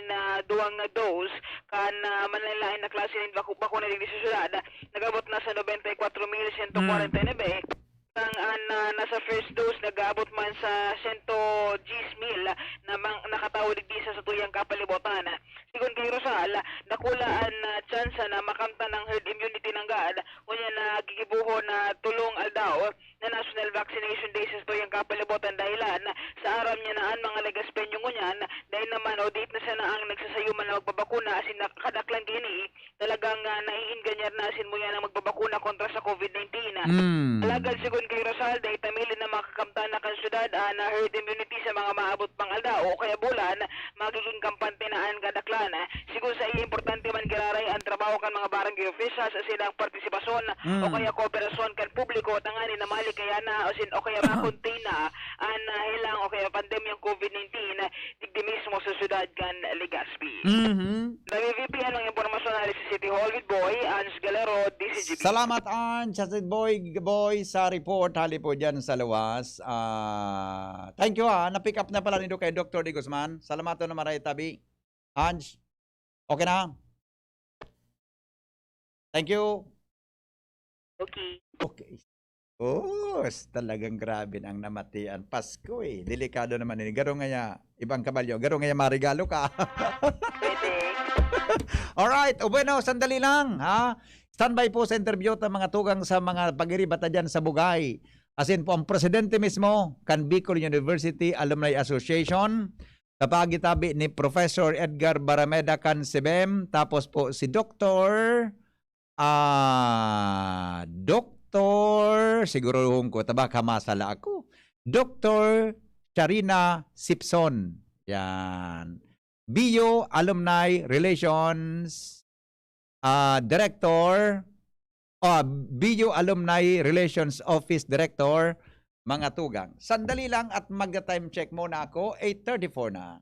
na duwang dose kan manlain na klase ng bakuna digdi sa syudad nagabot na sa 94,149. Ang nasa first dose nag-aabot man sa 110,000 na nakatawo digdi sa tuyang kapalibutan. Sigun kay Rosal, nakulaan na chance na makamta ng herd immunity ng GAD unya na gigibuho na tulong aldaw na National Vaccination Day sa tuyang kapalibutan dahilan sa aram niya naan mga Legazpeño ngunyan dahil naman audit na siya na ang nagsasayuman na magbabakuna asin nakadaklan kini talagang naiinganyar na asin mo yan ang magbabakuna kontra sa COVID-19. Alagad sigun kay Rosal dahil tamilin na makakamtan na kan syudad na herd immunity sa mga maabot pang aldaw o kaya bulan magiging kampante na ang kadaklan. Sigun sa iya importante man giraray ang trabaho kan mga barangay officials asin ang partisipasyon o kaya kooperasyon kan publiko tangani na mali kaya na asin o kaya makontain na ang hilang o kaya pandemyang COVID-19 digdi mismo sa syudad kan Legazpi. WVP ang impormasyon na sa City Hall with Boy Ans Galero, DCGP. Salamat an Chasit Boy sa report hali po dyan sa luwas. Thank you na-pick up na pala nito kay Dr. D. Guzman. Salamat na maray tabi. Ange, okay na? Thank you. Okay. Okay. Oh, talagang grabe ang namatian. Pasko eh. Delikado naman ini. Garo nga ya, ibang kabalyo. Garo nga ya marigalo ka. Alright. O bueno, sandali lang. Ha? Standby po sa interview ng mga tugang sa mga pagiribata dyan sa Bugay. Asin po ang presidente mismo, kan Bicol University Alumni Association. Kapagitabi ni Professor Edgar Barameda kan Sibem. Tapos po si Dr. Siguro ko taba kamasala ako. Dr. Charina Sipson. Yan. BU Alumni Relations Director. BU Alumni Relations Office Director. Mga tugang. Sandali lang at mag-time check muna ako. 8:34 na.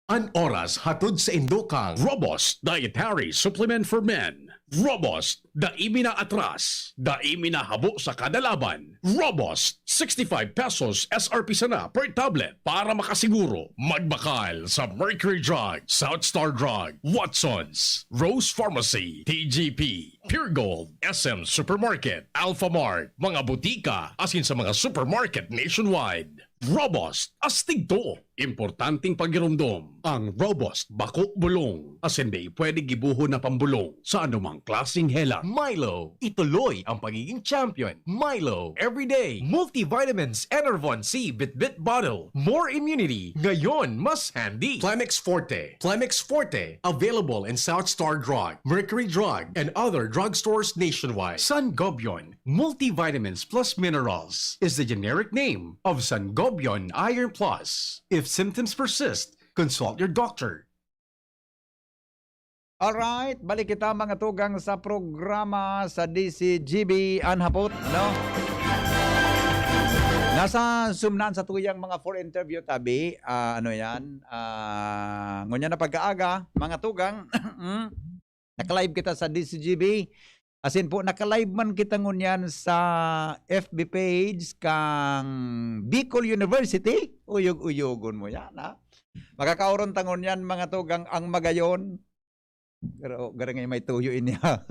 An oras hatod sa Indokang Robust Dietary Supplement for Men. Robust, daimi na atras, daimi na habo sa kada laban. Robust, 65 pesos SRP sana per tablet para makasiguro. Magbakal sa Mercury Drug, South Star Drug, Watsons, Rose Pharmacy, TGP, Pure Gold, SM Supermarket, Alpha Mart, mga butika, asin sa mga supermarket nationwide. Robust, astig to. Importanteng pagirumdom. Ang Robust, bako bulong. As hindi pwede gibuho na pambulong sa anumang klaseng hela. Milo, ituloy ang pagiging champion. Milo, everyday. Multivitamins, Enervon C, Bit Bottle. More immunity. Ngayon, mas handy. Plemix Forte. Plemix Forte, available in South Star Drug, Mercury Drug, and other drugstores nationwide. Sangobion, multivitamins plus minerals, is the generic name of Sangobion Iron Plus. If symptoms persist, consult your doctor. Alright, balik kita mga tugang sa programa sa DCGB Anhapot, no? Nasa sumnan sa tuyang mga for interview tabi, ngunya na pagkaaga, mga tugang, naka-live kita sa DCGB. Asin po, naka-live man kita ngunyan sa FB page kang Bicol University. Uyog-uyogon mo yan, ha? Makakauron tangon yan, mga tugang, ang magayon. Gara ngayon may tuyo niya.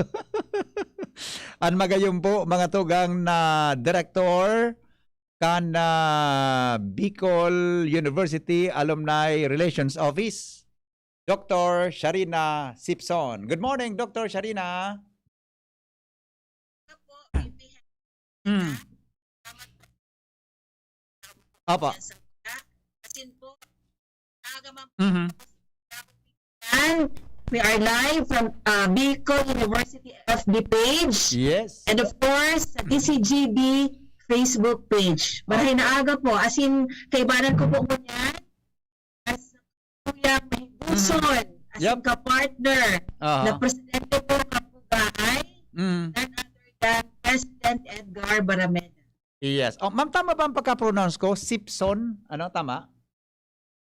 Ang magayon po, mga tugang na director kan Bicol University Alumni Relations Office, Dr. Charina Sipson. Good morning, Dr. Charina. Apa? We are live from Bicol University FB page. Yes. And of course, sa DCGB Facebook page. Bahay na aga po. As in, kaibanan ko po muna. As Kuya Mahiguson. As in, ka-partner. Na presidente po Edgar Barameda. Yes. Oh, ma'am, tama ba ang pagka-pronounce ko? Sipson? Ano, tama?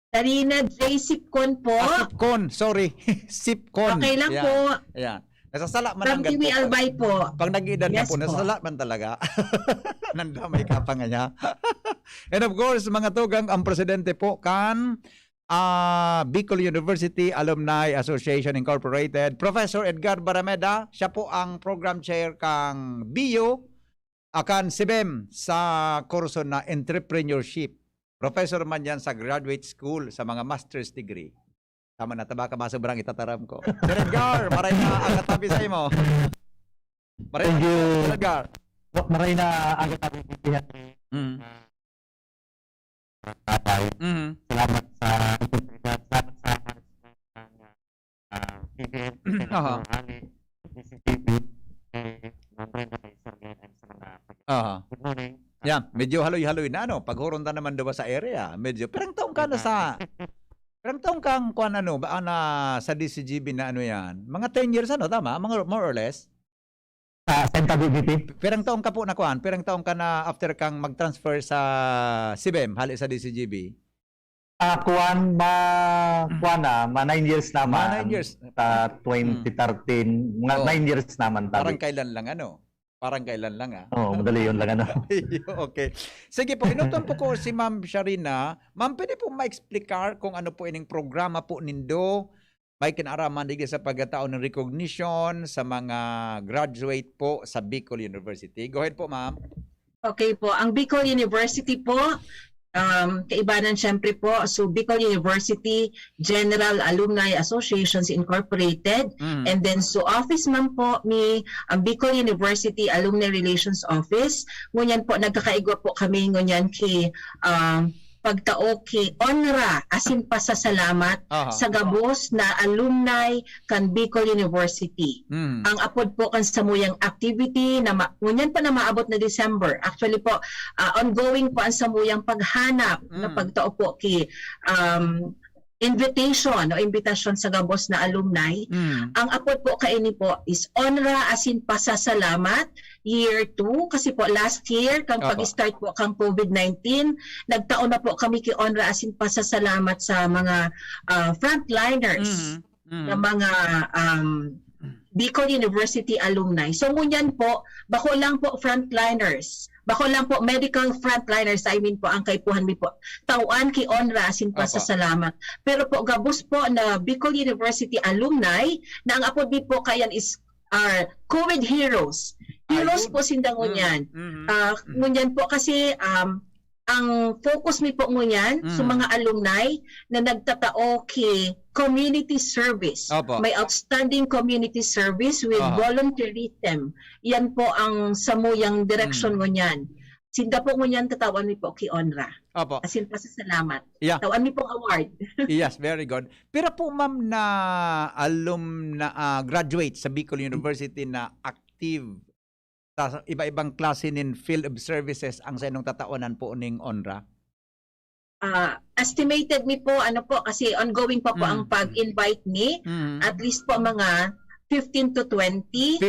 Sarina J. Sipcon po. Sipcon. Sorry. Sipcon. Okay lang Yan. po. Ayan. Nasasala man From ang ganito. TV Albay po. Pag nag-edad Yes na po, po. nasasala man talaga. Nandamay ka pa nga niya. And of course, mga tugang, ang presidente po kan Bicol University Alumni Association Incorporated, Professor Edgar Barameda. Siya po ang program chair kang BU akan SIBEM sa kurso na entrepreneurship. Professor man yan sa graduate school sa mga master's degree. Tama na, taba ka masobrang itataram ko. Sir Edgar, maray na ang katabi sa imo. Maray na, Sir Edgar. Maray na agad natin pipilihan. Salamat sa oportunidad. Salamat sa PBM. Aha. Good morning. Yan, medyo haloy-haloy na ano. Paghuronda naman daw sa area. Medyo, perang taong ka na sa... Perang taong kang kuan ano, ba na sa DCGB na ano yan? Mga 10 years ano, tama? Mga more or less? Sa Santa BBP? Perang taong ka po na kuan? Perang taong ka na after kang mag-transfer sa SIBEM, hali sa DCGB? Kuan ma 9 years naman. 9 years. Sa 2013, mga 9 years naman tabi. Parang kailan lang ano? Parang kailan lang Oo, madali yun lang ano. Okay. Sige po, inutom po ko si Ma'am Sharina. Ma'am, pwede po ma-explicar kung ano po ining programa po nindo. May kinaraman digdi sa pagkataon ng recognition sa mga graduate po sa Bicol University. Go ahead po, Ma'am. Okay po. Ang Bicol University po, kaibanan syempre po, so Bicol University General Alumni Associations Incorporated, and then so office man po ni ang Bicol University Alumni Relations Office. Ngunyan po nagkakaigo po kami ngunyan kay pagtao kay onra asin pasasalamat sa gabos na alumni kan Bicol University. Ang apod po kan samuyang activity na ngunyan pa na maabot na December. Actually po ongoing po ang samuyang paghanap na pagtao po kay invitation o imbitasyon sa gabos na alumni. Ang apod po kaini po is onra asin pasasalamat year 2 kasi po last year kang pag-start po kang COVID-19 nagtaon na po kami kay onra asin pasasalamat sa mga frontliners na mga Bicol University alumni. So ngunyan po bako lang po frontliners. Bako lang po medical frontliners, I mean po ang kaipuhan mi po. Tauan kay onra asin pasasalamat. Pero po gabos po na Bicol University alumni na ang apod mi po kayan is COVID heroes. Heroes po sindang ngunyan. Ngunyan po kasi ang focus mi po ngunyan sa mga alumni na nagtatao kay community service. May outstanding community service with volunteerism. Yan po ang samuyang direction ngunyan. Sinda po ngunyan tatawan mi po kay onra. Asin pasasalamat. Tawan mi pong award. Yes, very good. Pero po ma'am na graduate sa Bicol University na active sa iba-ibang klase nin field of services ang sa inong tataonan po ning onra? Estimated mi po ano po kasi ongoing pa po ang pag-invite ni at least po mga 15 to 20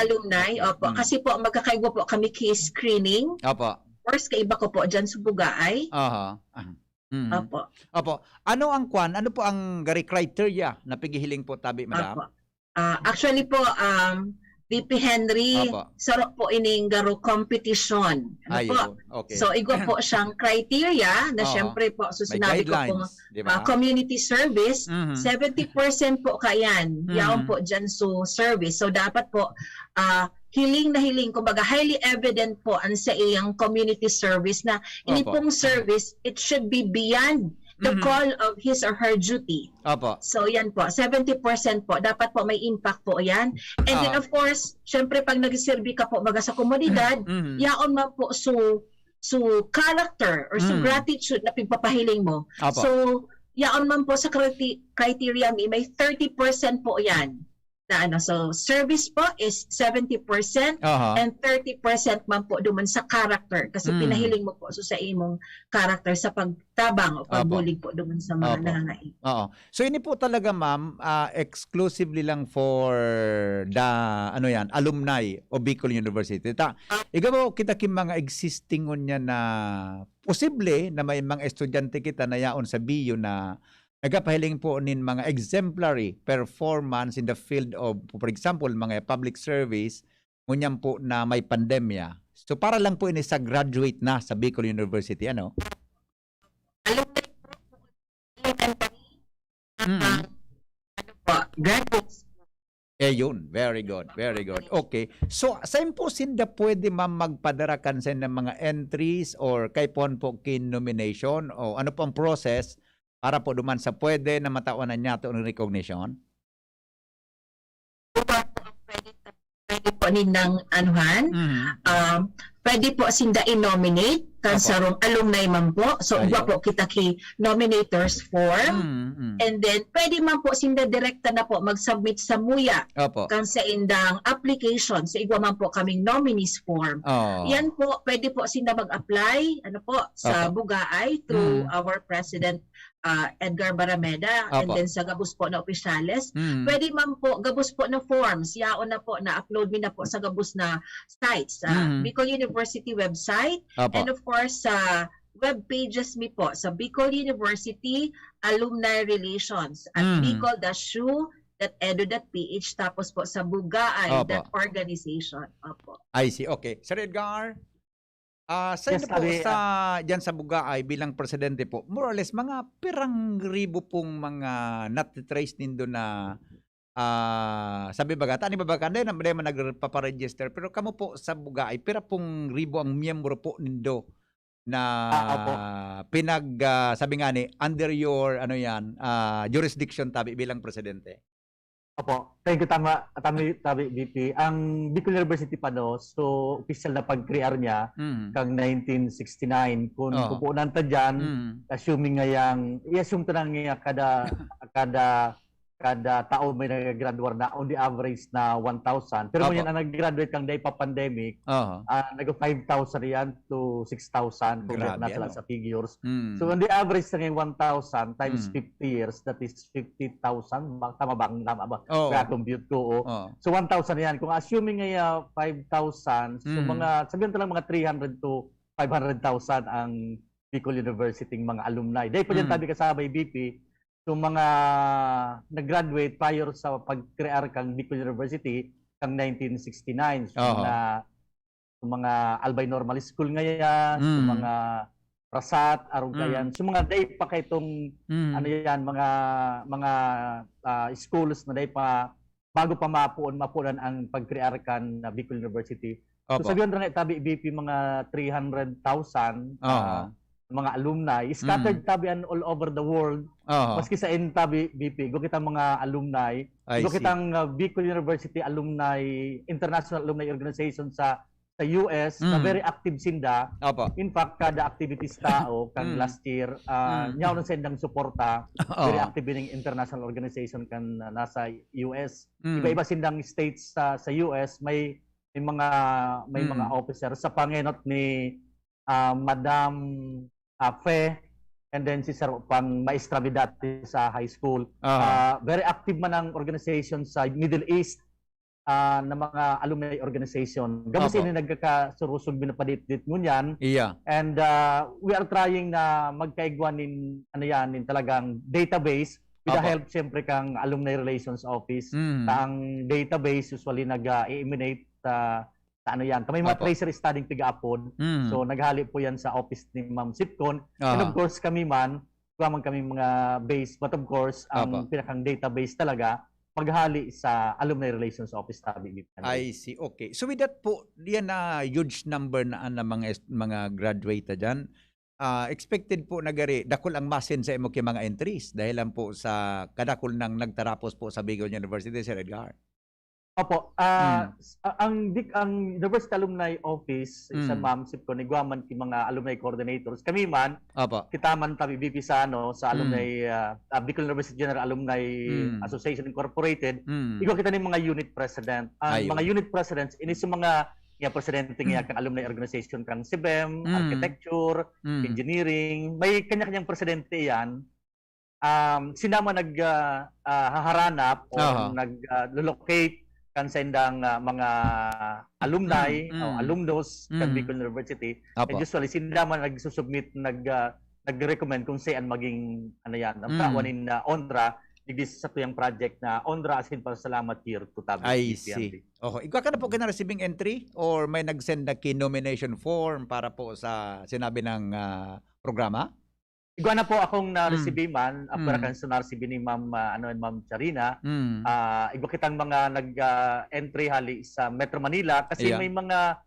alumni. Kasi po magkakaigo po kami kay screening. First kay iba ko po dyan sa Bugaay. Ano ang kwan? Ano po ang criteria na pigihiling po tabi, madam? Actually po VP Henry, sarap po ining garo competition. So, igo po siyang criteria na syempre po, so sinabi ko po, community service, 70% po kayan, yaon po dyan so service. So, dapat po, hiling na hiling, kumbaga highly evident po ang sa iyang community service na ini pong service, it should be beyond the call of his or her duty. So yan po, 70% po, dapat po may impact po yan. And then of course, syempre pag nag-serve ka po baga sa komunidad, yaon man po so character or so gratitude na pagpapahiling mo. So yaon man po sa criteria may 30% po yan na ano. So service po is 70% Aha. and 30% man po duman sa character kasi pinahiling mo po so sa imong character sa pagtabang o pagbulig po duman sa mga Opo. nangangain. Oo. So ini po talaga ma'am, exclusively lang for the alumni o Bicol University. Ikaw kita kim mga existing unya na posible na may mga estudyante kita na yaon sa BU na nagapahiling po nin mga exemplary performance in the field of, for example, mga public service, ngunyan po na may pandemya. So para lang po ini sa graduate na sa Bicol University, ano? Ano po, graduates. Yun. Very good. Very good. Okay. So, saan po sinda pwede ma'am magpadarakan sa ng mga entries or kay pon po kin nomination o ano po ang process para po duman sa pwede na matawanan niya ito ng recognition? Pwede po nindang anuhan. Pwede po sinda i-nominate kan sa alumni man po. So, uba po kita ki nominators form. And then, pwede man po sinda direkta na po mag-submit sa MUYA Opo. kan sa indang application. So, igwa man po kaming nominees form. Oh. Yan po, pwede po sinda mag-apply sa Bugaay through our President Edgar Barameda and Opo. then sa gabus po na opisyales. Mm. Pwede man po gabus po na forms, yaon na po na upload mi na po sa gabus na sites sa Bicol University website Opo. and of course sa web pages mi po sa Bicol University Alumni Relations at bicol-u.edu.ph tapos po sa Bugaay.organization. Opo. I see. Okay. Sir Edgar, sa Yes, inyo po sabi, dyan sa Bugaay bilang presidente po, more or less, mga pirang ribo pong mga natitrace nindo na sabi baga, tani ba baga, hindi naman nagpaparegister, pero kamo po sa Bugaay, pira pong ribo ang miyembro po nindo na sabi nga ni, under your, jurisdiction tabi bilang presidente. Opo, thank you, tabi VP. Ang Bicol University pa so official na pag-crear niya kang 1969. Kung pupunan ta dyan, assuming nga i-assume ta nga kada taon may nag-graduate na on the average na 1,000. Pero kung yan ang nag-graduate kang day pa pandemic, nag-5,000 yan to 6,000 kung na sila sa figures. So on the average na ngayon 1,000 times 50 years, that is 50,000. Tama ba? Kaya compute ko. So 1,000 yan. Kung assuming nga 5,000, so sabihin lang mga 300 to 500,000 ang Bicol University mga alumni. Dahil pa dyan tabi kasabay BP, so mga nag-graduate prior sa pag-crear kang Bicol University kang 1969. So mga Albay Normal School ngayon, so mga Prasat, arong kayan. So mga day pa kay itong mga schools na day pa bago pa mapunan ang pag-crear kan Bicol University. So sabihin rin tabi BP mga 300,000 mga alumni scattered tabian all over the world. Maski sa tabi BP go kita mga alumni, go kitang Bicol University Alumni International Alumni Organization sa US na very active sinda. In fact kada activities tao kan last year nyaw na sendang suporta very active in international organization kan nasa US. Iba-iba sindang states sa US may mga officers sa pangenot ni Madam Fe, and then si Sir pang maestra dati sa high school. Very active man ang organization sa Middle East na mga alumni organization. Gamos ini nagkakasurusog binapadit-dit ngunyan. And we are trying na magkaigwan nin talagang database with the help siyempre kang Alumni Relations Office. Ang database usually nag-eliminate Kamay mga tracer studying piga-apod. So naghali po yan sa office ni Ma'am Sipcon. And of course kami mga base, but of course ang pinakang database talaga paghali sa Alumni Relations Office tabi. I see. Okay. So with that po, yan na huge number na mga graduate dyan. Expected po na gari, dakol ang masin sa imo kay mga entries dahil lang po sa kadakol nang nagtarapos po sa Bicol University, Sir Edgar. Opo, ang University Alumni Office sa ma'am sip ko nigwaman ki mga alumni coordinators. Kami man Opo. kita man tabi BP sa alumni Bicol University General Alumni Association Incorporated. Igo kita ni mga unit president. Mga unit presidents ini sa mga presidente nga kang alumni organization kang SIBEM, architecture, engineering, may kanya-kanyang presidente yan. Sinama haharanap o nag-locate kan sendang mga alumni o alumnos kan Bicol University. And usually sinama nagsusubmit nag-recommend kung saan maging ano yan ang kawanin na ONRA digis sa tuyang project na ONRA asin pasalamat year 2000. I see. Ikaw ka na po receiving entry or may nag-send na nomination form para po sa sinabi ng programa? Igwa na po akong na-receive man, para kan sa na-receive ni Ma'am Ma'am Charina. Igwa kitang mga nag-entry hali sa Metro Manila kasi may mga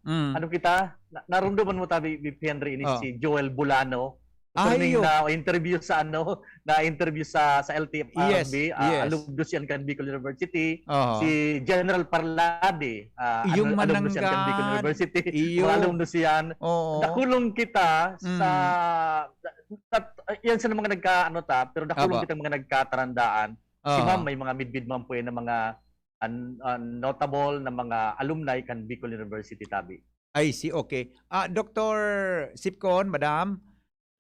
narunduman mo tabi BP Henry ini si Joel Bulano. Na interview sa na-interview sa LTFRB, alumnus yan kan Bicol University. Si General Parlade, alumnus yan kan Bicol University. Alumnus yan. Nakulong kita sa yan sa mga pero nakulong kita mga nagkatarandaan. Si Ma'am may mga midbid man po na mga notable na mga alumni kan Bicol University tabi. I see, okay. Dr. Sipcon, Madam,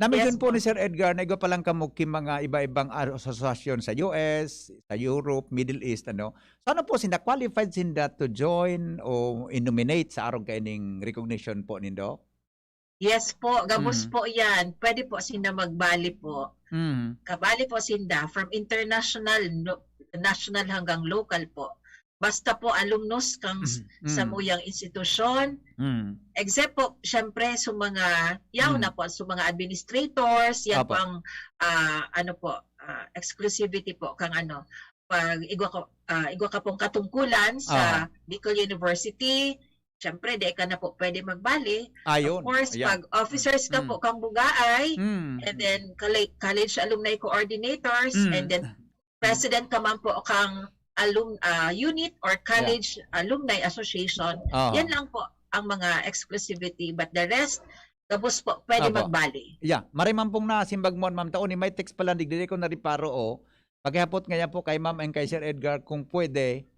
namisun po ni Sir Edgar na iba palang kamukim mga iba-ibang asosasyon sa US, sa Europe, Middle East, ano. So ano po, sinda qualified sinda to join o nominate sa arong kaining recognition po nindo? Yes po, gabos po yan. Pwede po sinda magbali po. Kabali po sinda from international, national hanggang local po. Basta po alumnus kang sa muyang institusyon. Except po, syempre, sa mga, na po, sa mga administrators, yan po ang, exclusivity po, kang pag igwa ka pong katungkulan sa Bicol University, syempre, di ka na po pwede magbali. Of course, pag officers ka po kang bugaay, and then college alumni coordinators, and then president ka man po kang unit or college alumni association. Yan lang po ang mga exclusivity, but the rest tapos po pwede magbali. Marimang pong nasimbag mo Ma'am Taoni, may text pala digdili ko na riparo paghapot ngayon po kay Ma'am and kay Sir Edgar kung pwede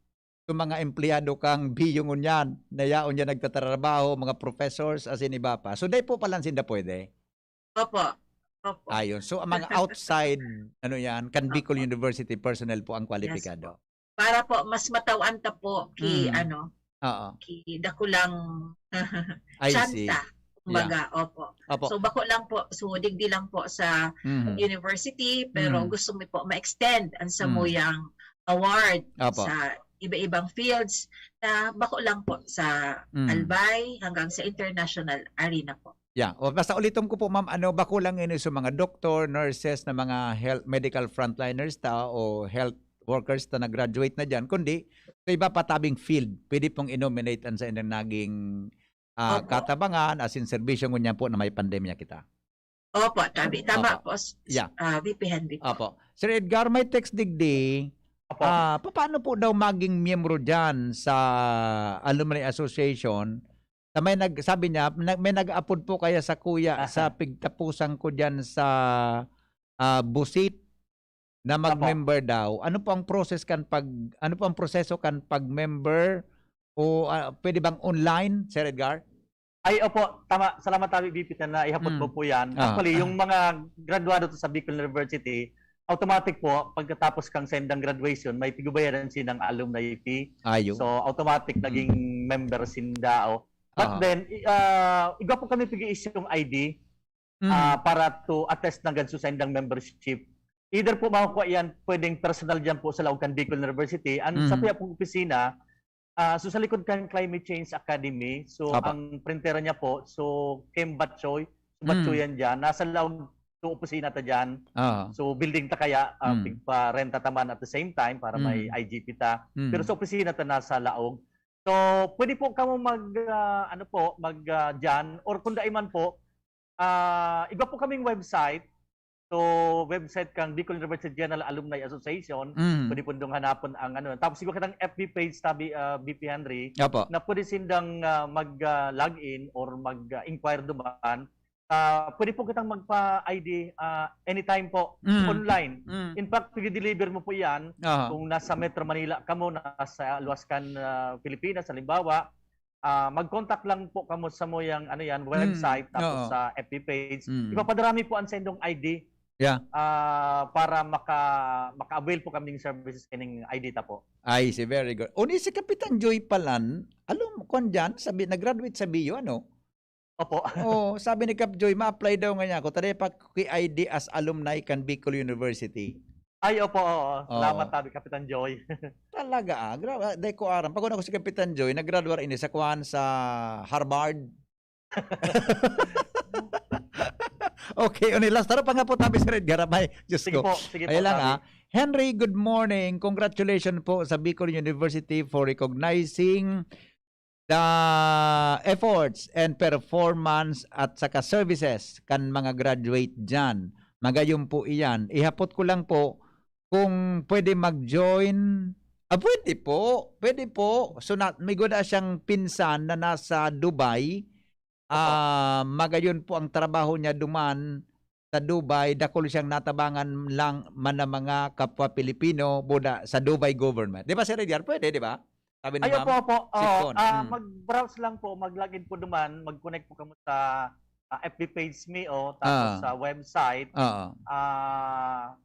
yung mga empleyado kang biyungon yan na yaon yan nagtatrabaho, mga professors asin iba pa. So dahil po pala sinda pwede? Opo. Ayun. So ang mga outside kan Bicol University personnel po ang kwalipikado. Para po mas matawan ta po ki ki dakulang chanta kumbaga. Opo. So bako lang po, so digdi lang po sa university pero gusto mo po ma-extend ang samuyang award sa iba-ibang fields na bako lang po sa Albay hanggang sa international arena po. Basta ulitin ko po Ma'am, bako lang yun sa mga doctor, nurses na mga medical frontliners o health workers na nag-graduate na dyan, kundi sa iba patabing field, pwede pong inominate sa inyong naging katabangan as in serbisyo ngunyan po na may pandemya kita. Opo, tama po. VP Henry po. Opo. Sir Edgar, may text digdi. Paano po daw maging miyembro dyan sa Alumni Association? Sabi niya, may nag-upload po kaya sa kuya sa pigtapusan ko dyan sa Busit na mag-member daw. Ano po ang proseso kan pag-member o pwede bang online, Sir Edgar? Ay, opo, tama. Salamat tabi BP na ihapot po yan. Actually, yung mga graduado sa Bicol University, automatic po, pagkatapos kang sendang graduation, may pigubayaran sinang alumni fee. So, automatic naging member sindao. But then, iba po kami pigi-issue yung ID para to attest ng ganso sendang membership. Either po makukuha yan, pwedeng personal dyan po sa Laucan Bicol University. Sa tuya pong opisina, so sa likod kan Climate Change Academy, so ang printera niya po, so Kim Batchoy, yan dyan, nasa Laucan opisina ta dyan. So building ta kaya, pa-renta taman at the same time para may IGP ta. Pero sa opisina ta nasa Laog. So pwede po kamo dyan, or kung daiman po, iba po kaming website, So, website kang Bicol University General Alumni Association, Mm. pwede po dong hanapon ang ano. Tapos siguro kitang FB page tabi BP Henry, Apo. na pwede sindang mag-login or mag-inquire duman. Pwede po kitang magpa-ID anytime po, Mm. online. Mm. In fact, i-deliver mo po yan Aha. kung nasa Metro Manila ka mo, nasa Luascan, Pilipinas, halimbawa. Mag-contact lang po kamo sa mo yung website, tapos Oo. sa FB page. Mm. Ipapadarami po ang sendong ID Yeah. para maka-avail po kami ng services kining ID ta po. Ay, si very good. Uni si Kapitan Joy Palan, alam mo kung dyan, sabi, nag-graduate sa BIO, ano? Opo. Oo, sabi ni Cap Joy, ma-apply daw nga niya ako. Tara pa ID as alumni kan Bicol University. Ay, opo. Oo. Salamat Oo. tabi, Kapitan Joy. Talaga, dahil ko aram. Pag ako si Kapitan Joy, nag-graduate ini sa kuhan sa Harvard. Okay, unilas. Tara pa nga po tabi sa Red Garapay. Diyos Sige ko. po, sige po. Ay lang tabi. Henry, good morning. Congratulations po sa Bicol University for recognizing the efforts and performance at saka services kan mga graduate dyan. Magayong po iyan. Ihapot ko lang po kung pwede mag-join. Pwede po. Pwede po. So, may guda siyang pinsan na nasa Dubai. Magayon po ang trabaho niya duman sa Dubai. Dakol siyang natabangan lang man ng mga kapwa Pilipino buda sa Dubai government. Di ba, Sir Edgar? Pwede, di ba? Sabi ni Ay, Ma'am. opo. Sipon. Mag-browse lang po, mag-login po duman, mag-connect po kamo sa FB page mo, tapos sa website.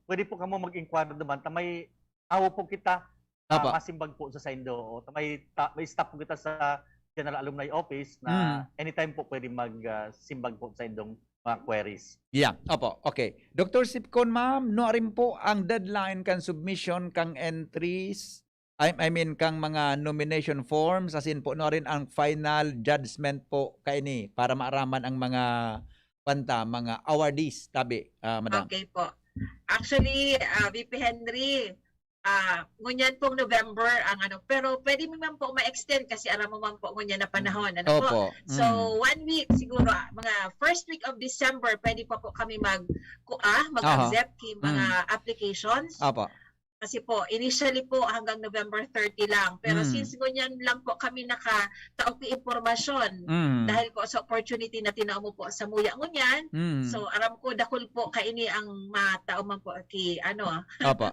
Pwede po kamo mag-inquire duman. Tamay awo po kita masimbag po sa Saindo. May staff po kita sa General Alumni Office na anytime po pwede mag-simbag po sa indong mga queries. Yeah, opo. Okay. Dr. Sipcon, ma'am, no rin po ang deadline kan submission kang entries, I mean kang mga nomination forms, as in po no rin ang final judgment po kaini para maaraman ang mga mga awardees, tabi, madam. Okay po. Actually, VP Henry, ngunyan pong November ang pero pwede mo man po ma-extend kasi alam mo man po ngunyan na panahon. Po? So, 1 week siguro, mga first week of December, pwede po kami mag-accept mga applications. Opo. Kasi po, initially po hanggang November 30 lang. Pero since ngunyan lang po kami nakataog impormasyon, dahil po sa opportunity na tinao mo po sa muya ngunyan, so aram ko dakol po kaini ang matao man po Opo.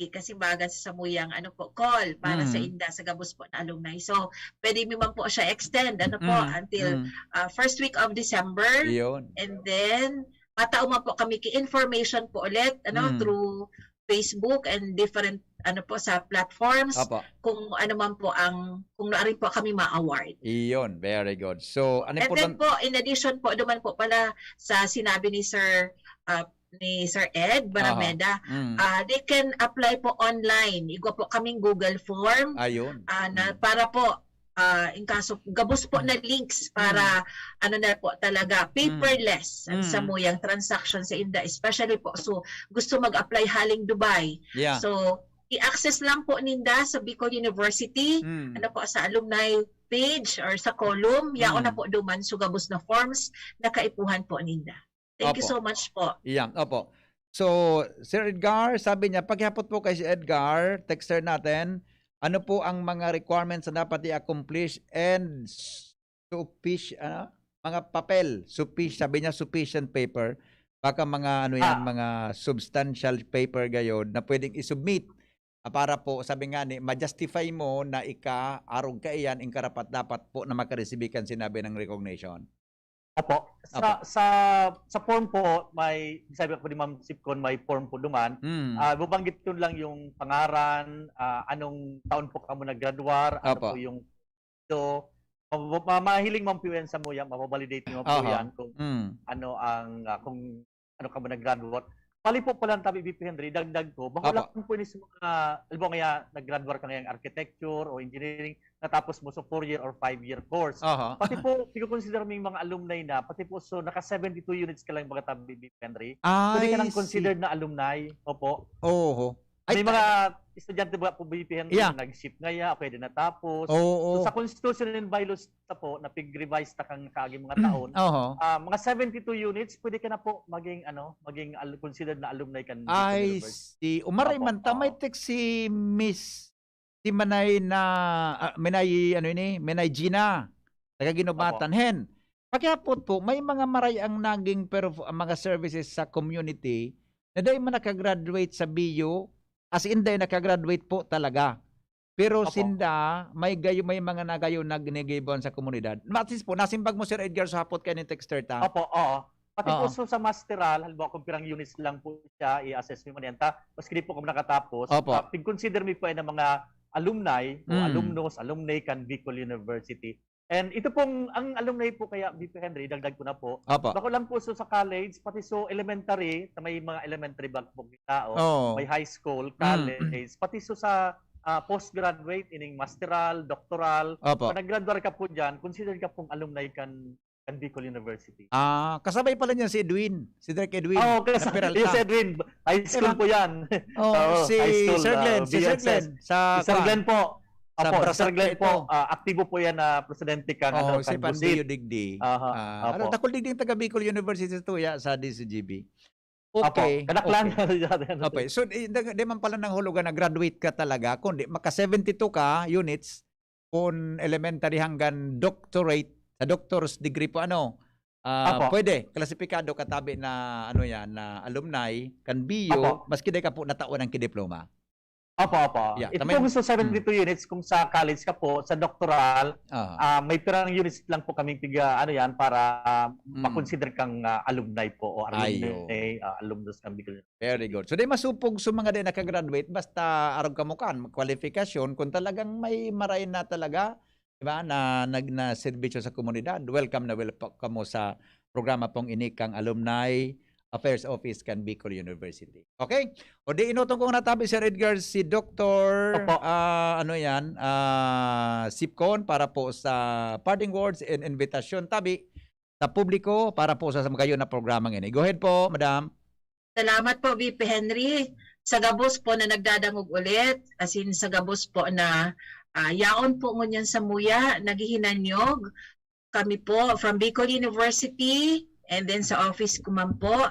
kasi baga sa samuyang call para sa inda sa gabos po na alumni. So, pwede mo man po siya extend until first week of December. Yun. And then, matao man po kami ki-information po ulit through Facebook and different sa platforms. Opo. Kung man po kung naarin po kami ma-award. Iyon, very good. So, And then po, in addition po, duman po pala sa sinabi ni Sir Ed Barameda, they can apply po online. Igwa po kaming Google form. Ayun. Para po in kaso gabos po na links para na po talaga paperless sa muyang transaction sa inda, especially po so gusto mag-apply haling Dubai. Yeah. So i-access lang po ninda sa Bicol University po sa alumni page or sa column yaon na po duman so gabos na forms na kaipuhan po ninda. Thank you so much po. Yeah, opo. So, Sir Edgar, sabi niya, paghapot po kay si Edgar, texter natin, ano po ang mga requirements na dapat i-accomplish and mga papel, sabi niya sufficient paper, baka mga mga substantial paper gayod na pwedeng isubmit para po, sabi nga ni, ma-justify mo na arog ka iyan, karapat dapat po na makaresibikan sinabi ng recognition. Opo. Sa form po, sabi ko ni Ma'am Sipcon, may form po duman. Bubanggit ko lang yung pangaran, anong taon po kamo nag-graduar, ano po yung mahiling Ma'am po yan sa muya, mapabalidate niyo po yan kung kung ano kamo nag-graduate. Pali po pala tabi BP Henry, dagdag ko, baka lang po ni sa mga, alam nga nag-graduate ka ngayong architecture o engineering, natapos mo sa 4-year or 5-year course. Pati po, consider mo yung mga alumni na, pati po, so naka 72 units ka lang mga tabi BP Henry. Pwede ka nang considered na alumni. Opo. Ay, May mga estudyante ba po BPN Yeah. nag-ship ngaya, pwede natapos. Oo. So, sa Constitution and Bylaws na po, na pig-revise na kang kaaging mga taon, Oho. mga 72 units, pwede ka na po maging considered na alumni kan I University. see. Umaray Opo, man tamay tek si Miss si Manay na Manay ano ini, Manay Gina. Taga Ginobatan hen. Pagyapot po, may mga maray ang naging pero mga services sa community na dahil man nakagraduate sa BU, as in dahil nakagraduate po talaga. Pero Opo. sinda, may mga nagayo nagnegibon sa komunidad. Matis po, nasimbag mo Sir Edgar sa hapot kayo ni Texter ta. Opo, oo. Pati Oo. po sa masteral, halimbawa kung pirang units lang po siya, i-assess mo man yan. Maski di po kung nakatapos, Opo. pig-consider mo po yan ng mga alumni o Mm. alumnus, alumni kan Bicol University. And ito pong, ang alumni po kaya, BP Henry, dagdag ko na po, Opo. bako lang po sa college, pati so elementary, may mga elementary bag po tao, Oo. may high school, college, pati so sa postgraduate, ining masteral, doctoral, Opo. pag nag-graduate ka po dyan, consider ka pong alumni kan Bicol University. Kasabay pala niya si Edwin, si Direk Edwin. Oo, kasi na Peralta. yes, Edwin, high school Diba? po yan. Oh, si high school, Sir Glenn, si Sir BSS. Glenn sa Si Sir Glenn po. Sa Opo, si Brasat Sir Glenn ito. po, aktibo po yan na presidente kang si Pandiyo Digdi. Aha, Ano, opo. takol digdi taga Bicol University to ya sa DCGB. Opo, Okay. kadaklan. Okay. So di man pala nang hulugan na graduate ka talaga kundi maka 72 ka units kung elementary hanggang doctorate sa doctor's degree po Opo. pwede klasipikado katabi na yan na alumni kan BU Opo. maski day ka po nataon ang kidiploma. Opo, opo. Yeah, Ito tamay- po gusto 72 units kung sa college ka po, sa doctoral, may pirang units lang po kaming para makonsider kang alumni po o alumni, alumnus kang Bicol. Very good. So, di masupog sa mga din nakagraduate, basta arog kamukan, kwalifikasyon, kung talagang may maray na talaga, di ba, na nagna-serbisyo sa komunidad, welcome na welcome mo sa programa pong inikang Alumni Affairs Office kan Bicol University. Okay? O di inutong kong natabi, Sir Edgar, si Dr. Sipcon para po sa parting words and invitation tabi sa publiko para po sa magayon na programang ini. Go ahead po, Madam. Salamat po, VP Henry. Sa gabos po na nagdadangog ulit, as in sa gabos po na yaon po ngunyan sa muya, naghihinanyog. Kami po from Bicol University and then sa office ko man po,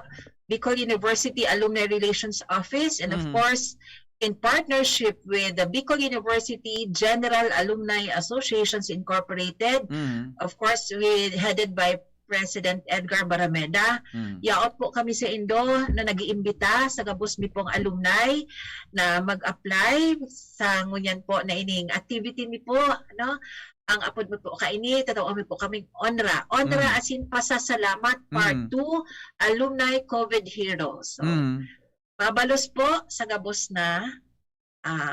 Bicol University Alumni Relations Office, and of course, in partnership with the Bicol University General Alumni Associations Incorporated, of course, headed by President Edgar Barameda. Yaot po kami sa Indo na nag-iimbita sa gabos mi pong alumni na mag-apply sa ngunyan po na ining activity mi po, ang apod mo po kaini, tatawa mi po kaming ONRA. ONRA as in pasasalamat part 2, Alumni COVID Heroes. So, pabalos po sa gabos na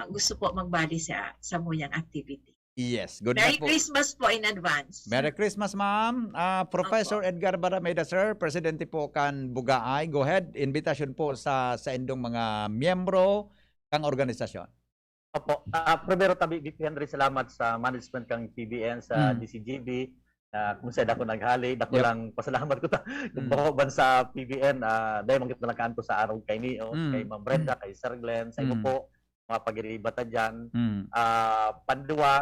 gusto po magbali sa muyang activity. Yes, good Merry luck po. Christmas po in advance. Merry Christmas, ma'am. Professor Edgar Barameda, sir, presidente po kan Bugaay. Go ahead, invitation po sa indong mga miyembro kang organisasyon. Opo. Primero tabi, VP Henry, salamat sa management kang PBN sa DCGB. Kung saan ako naghali, dako lang pasalamat ko ta. Kung ban sa PBN, dahil mangkit na lang kanto sa araw kay Nio, kay Ma'am Brenda, kay Sir Glenn, sa iyo po, mga pag-iribata dyan. Pandua,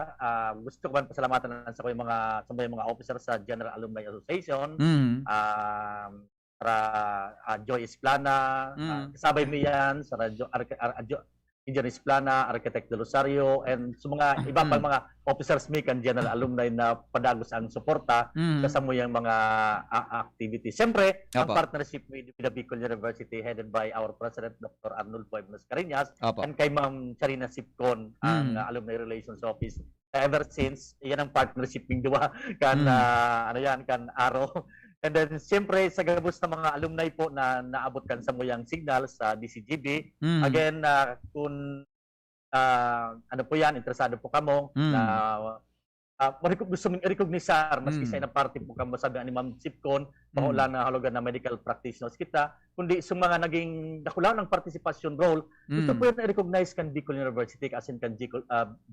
gusto ko man pasalamatan sa mga officers sa General Alumni Association, para Joy Esplana, kasabay mo yan, sa Engineer Esplana, Architect De Rosario, and sa mga iba pang mga officers mi kan General Alumni na padagos ang suporta kasama yung mga activities. Siyempre, ang partnership with the Bicol University headed by our President Dr. Arnold Pueblos Cariñas and kay Ma'am Charina Sipcon, ang Alumni Relations Office. Ever since, yan ang partnership ng dua kan kan Aro. And then, siyempre, sa gabos ng mga alumni po na naabot kan sa muyang signal sa DCGB. Again, kung ano po yan, interesado po kamo na gusto mong i-recognisar, maski sa inang party po kamo sabi ni Ma'am Sipcon, paulan na halogan na medical practitioners kita, kundi sa mga naging dakulaw ng participation role, gusto po yan i-recognize kan Bicol University as in kan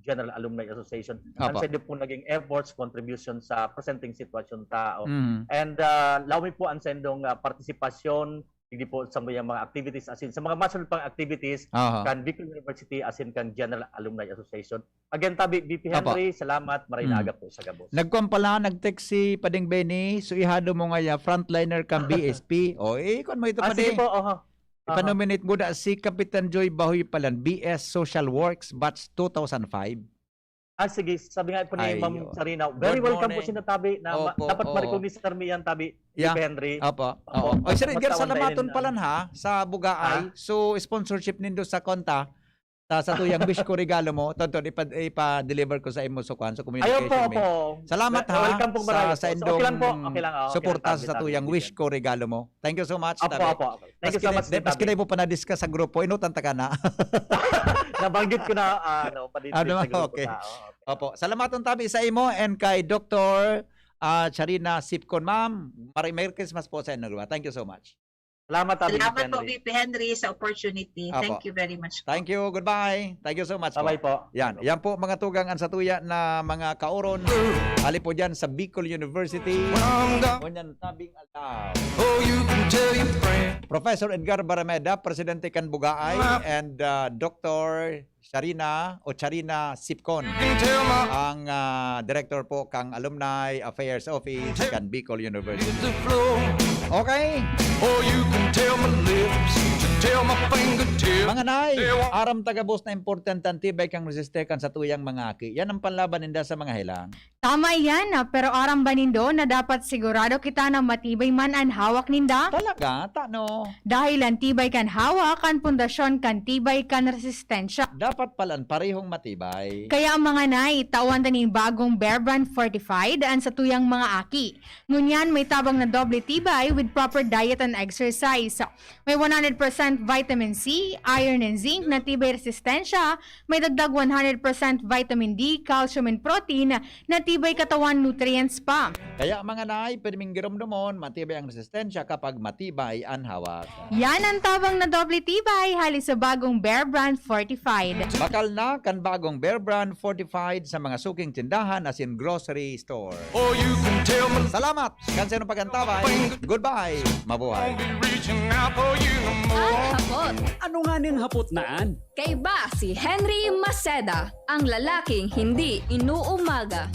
General Alumni Association. Ang sa po naging efforts, contribution sa presenting sitwasyon tao. And lawmi po ang sendong participation, hindi po sa mga activities as in sa mga masunod pang activities kan Bicol University as in kan General Alumni Association. Again tabi VP Henry, salamat maray na aga po sa gabos. Nagkuan pala nag-text si Pading Benny, so ihado mo nga ya frontliner kang BSP. O ikon mo ito Pading. Sige po, Ipanominate mo na si Kapitan Joy Bahoy Palan, BS Social Works Batch 2005. Sige, sabi nga po ni Ay, Ma'am Sarina, very good welcome morning. po tabi na dapat ma-recognize mi yan tabi Yeah. VP Henry. Opo. Oo. Oy, sir, Edgar, Matawan salamaton tayo palan ha sa Bugaay. So, sponsorship nindo sa konta sa tuyang wish ko regalo mo. Tonton, ipa-deliver ko sa imo sa communication. Ayun po. Salamat ha. Welcome po marami. Sa So, indong okay lang po. Okay lang. suporta sa tuyang wish ko regalo mo. Thank you so much. Opo. Thank you so much. Maski na po pa na-discuss sa grupo, inutanta ka na. Nabanggit ko na padito sa grupo. Okay. Opo. Salamaton tabi sa imo and kay Dr. Charina Sipcon. Ma'am, Merry Christmas po sa inyo. Thank you so much. Salamat tabi Salamat po, VP Henry, sa opportunity. Apo. Thank you very much. Thank you. Goodbye. Thank you so much. Bye po. Yan po mga tugangan sa tuya na mga kaoron. Ali po dyan sa Bicol University. Kunyan tabing alaw. Professor Edgar Barameda, Presidente kan Bugaay, and Dr. Charina Sipcon, ang Director po kang Alumni Affairs Office kan Bicol University. Okay. Mga nay, aram tagabos na importante ang tibay kang resistekan sa tuyang mga aki. Yan ang panlaban ninda sa mga helang. Tama yan, pero aram ba nindo na dapat sigurado kita na matibay man ang hawak ninda? Talaga? Tano? Dahil ang tibay kan hawak, kan pundasyon kan tibay kan resistensya. Dapat palan parehong matibay. Kaya ang mga nay, tawan taning bagong Bear Brand Fortified ang sa tuyang mga aki. Ngunyan may tabang na doble tibay with proper diet and exercise. May 100% vitamin C, iron and zinc na tibay resistensya. May dagdag 100% vitamin D, calcium and protein na tibay katawan nutrients pa. Kaya mga nay, pwede ming giramdamon, matibay ang resistensya kapag matibay ang hawak. Yan ang tabang na doble tibay halis sa bagong Bear Brand Fortified. Bakal na kan bagong Bear Brand Fortified sa mga suking tindahan as in grocery store. Salamat! Kansa ng pagantabay. Goodbye! Mabuhay! Hapot. Ano nga ning hapot naan? Kay ba si Henry Maceda, ang lalaking hindi inuumaga.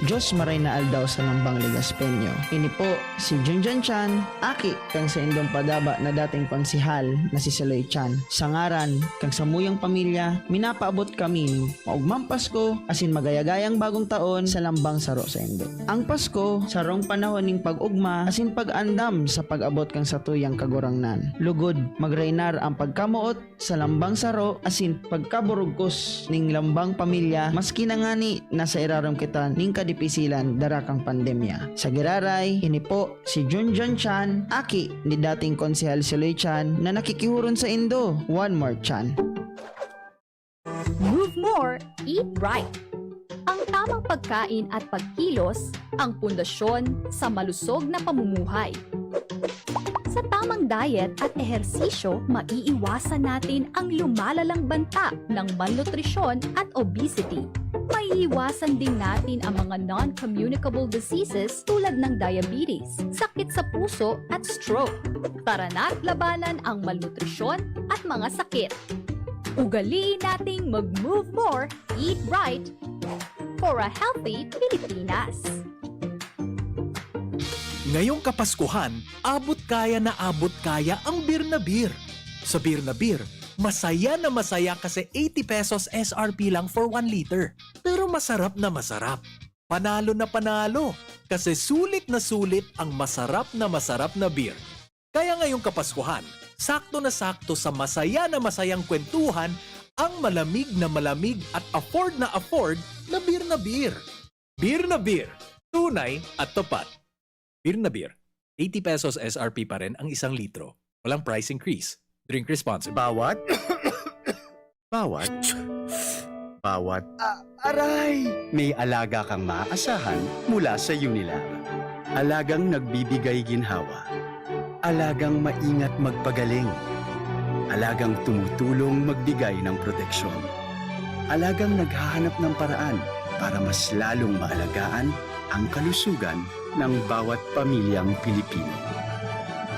Diyos maray na aldaw sa lambang Ligaspenyo. Ini po si Junjun Chan, aki kang sa indong padaba na dating konsihal na si Saloy Chan. Sa ngaran, kang sa muyang pamilya, minapaabot kami maugmang Pasko asin magayagayang bagong taon sa lambang saro sa indo. Ang Pasko, sarong panahon ning pag-ugma asin pag-andam sa pag-abot kang sa tuyang kagurangnan. Lugod, magreinar ang pagkamuot sa lambang saro asin pagkaburugkos ning lambang pamilya maski na ngani nasa iraram kita ning kadipisilan darakang pandemya. Sa Giraray, ini po si Junjun Chan, aki ni dating konsehal Saloy Chan na nakikihuron sa Indo. One more Chan. Move more, eat right. Ang tamang pagkain at pagkilos ang pundasyon sa malusog na pamumuhay. Sa tamang diet at ehersisyo, maiiwasan natin ang lumalalang banta ng malnutrisyon at obesity. Maiiwasan din natin ang mga non-communicable diseases tulad ng diabetes, sakit sa puso at stroke. Tara na't labanan ang malnutrisyon at mga sakit. Ugaliin nating mag-move more, eat right, for a healthy Pilipinas. Ngayong Kapaskuhan, abot kaya na abot kaya ang beer na beer. Sa beer na beer, masaya na masaya kasi 80 pesos SRP lang for 1 liter. Pero masarap na masarap. Panalo na panalo kasi sulit na sulit ang masarap na beer. Kaya ngayong Kapaskuhan, sakto na sakto sa masaya na masayang kwentuhan ang malamig at afford na beer na beer. Beer na beer, tunay at tapat. Beer na beer, 80 pesos SRP pa rin ang 1 litro. Walang price increase. Drink responsibly. Aray! May alaga kang maaasahan mula sa Unilar. Alagang nagbibigay ginhawa. Alagang maingat magpagaling. Alagang tumutulong magbigay ng proteksyon. Alagang naghahanap ng paraan para mas lalong maalagaan ang kalusugan ng bawat pamilyang Pilipino.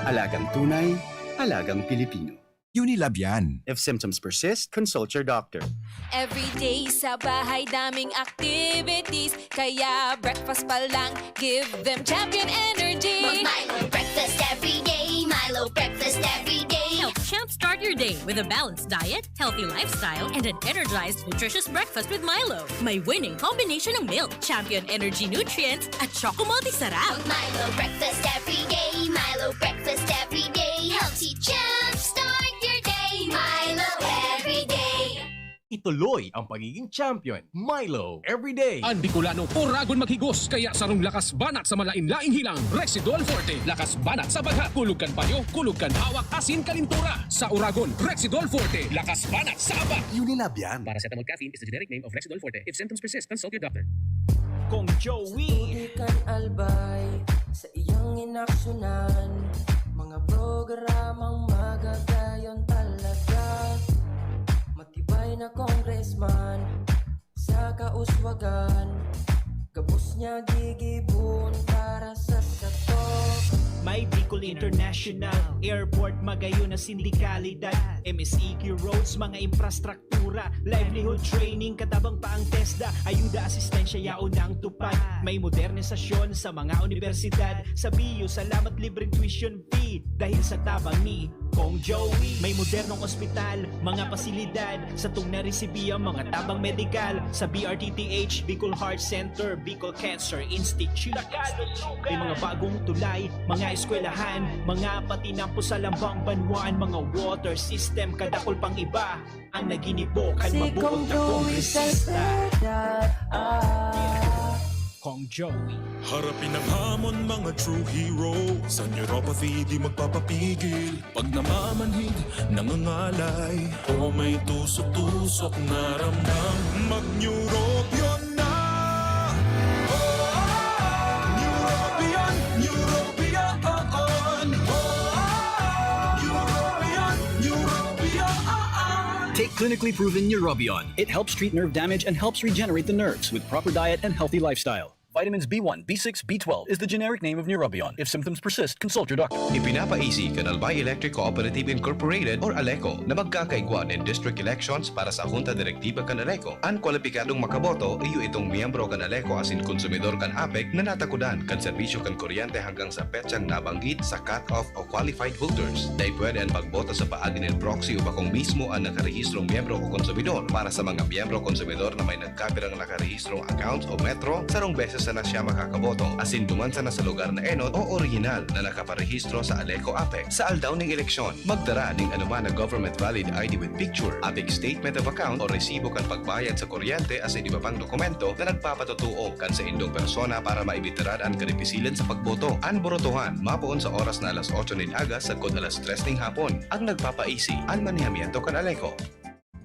Alagang tunay, alagang Pilipino. Unilab yan. If symptoms persist, consult your doctor. Every day sa bahay daming activities, kaya breakfast pa lang, give them champion energy. Milo breakfast every day, Milo breakfast every day. Help champ start your day with a balanced diet, healthy lifestyle, and an energized, nutritious breakfast with Milo. May winning combination ng milk, champion energy nutrients, at choco multi-sarap. Milo breakfast every day, Milo breakfast every day. Healthy champ start your day, Milo every day. Ituloy ang pagiging champion. Milo, everyday. Ang Bicolano, oragon maghigos, kaya sarong lakas banat sa malain-laing hilang. Rexidol Forte, lakas banat sa bagha. Kulugkan payo, kulugkan hawak, asin kalintura. Sa oragon, Rexidol Forte, lakas banat sa aba. Unilab yan. Paracetamol caffeine is the generic name of Rexidol Forte. If symptoms persist, consult your doctor. Kong Joey. Tulikan albay sa iyang inaksyonan, mga programang magagayon talaga. Matibay na congressman sa kauswagan, gabos niya gigibon para sa satok. May Bicol International Airport, magayon na sindikalidad, MSEQ roads, mga infrastruktura, livelihood training, katabang pa ang TESDA, ayuda, asistensya, yaon ang tupad. May modernisasyon sa mga universidad, sa BIO, salamat libreng tuition fee, dahil sa tabang ni Kong Joey. May modernong ospital, mga pasilidad, sa tung naresibiya, mga tabang medikal, sa BRTTH, Bicol Heart Center, Bicol Cancer Institute. May mga bagong tulay, mga eskwelahan, mga patinampo sa lambang banwan, mga water system, kadakol pang iba ang naginibokan mabuot na kongresista. Kong Joey. Harapin ang hamon, mga true hero. Sa neuropathy di magpapapigil. Pag namamanhid, nangangalay, o may tusok-tusok na ramdam, mag-neurobion na. Neurobion, Neurobion. Neurobion, Neurobion. Take clinically proven Neurobion. It helps treat nerve damage and helps regenerate the nerves with proper diet and healthy lifestyle. Vitamins B1, B6, B12 is the generic name of Neurobion. If symptoms persist, consult your doctor. Ipinapaisi ng Albay Electric Cooperative Incorporated or ALECO na magkakaigwan in district elections para sa Junta Direktiba kan ALECO. Ang kwalipikadong makaboto iyo itong miyembro kan ALECO asin konsumidor kan APEC na natakudan kan serbisyo kan kuryente hanggang sa petsang nabanggit sa cut-off o qualified voters. Dahil pwede ang pagboto sa paagi ng proxy o bakong mismo ang nakarehistrong miyembro o konsumidor. Para sa mga miyembro konsumidor na may nagkapirang nakarehistrong accounts o metro, sarong beses na siya makakaboto asin dumansa na sa lugar na enot o original na nakaparehistro sa ALECO APEC. Sa aldaw ng eleksyon, magdara ng anuman na government valid ID with picture, APEC statement of account o resibo kan pagbayad sa kuryente asin iba pang dokumento na nagpapatutuo kan sa indong persona para maibitaran ang karipisilan sa pagboto. Ang borotohan, mapuon sa oras na alas 8 ng aga sa kod alas 3 ng hapon. Ang nagpapaisi, ang manihamiento kan ALECO.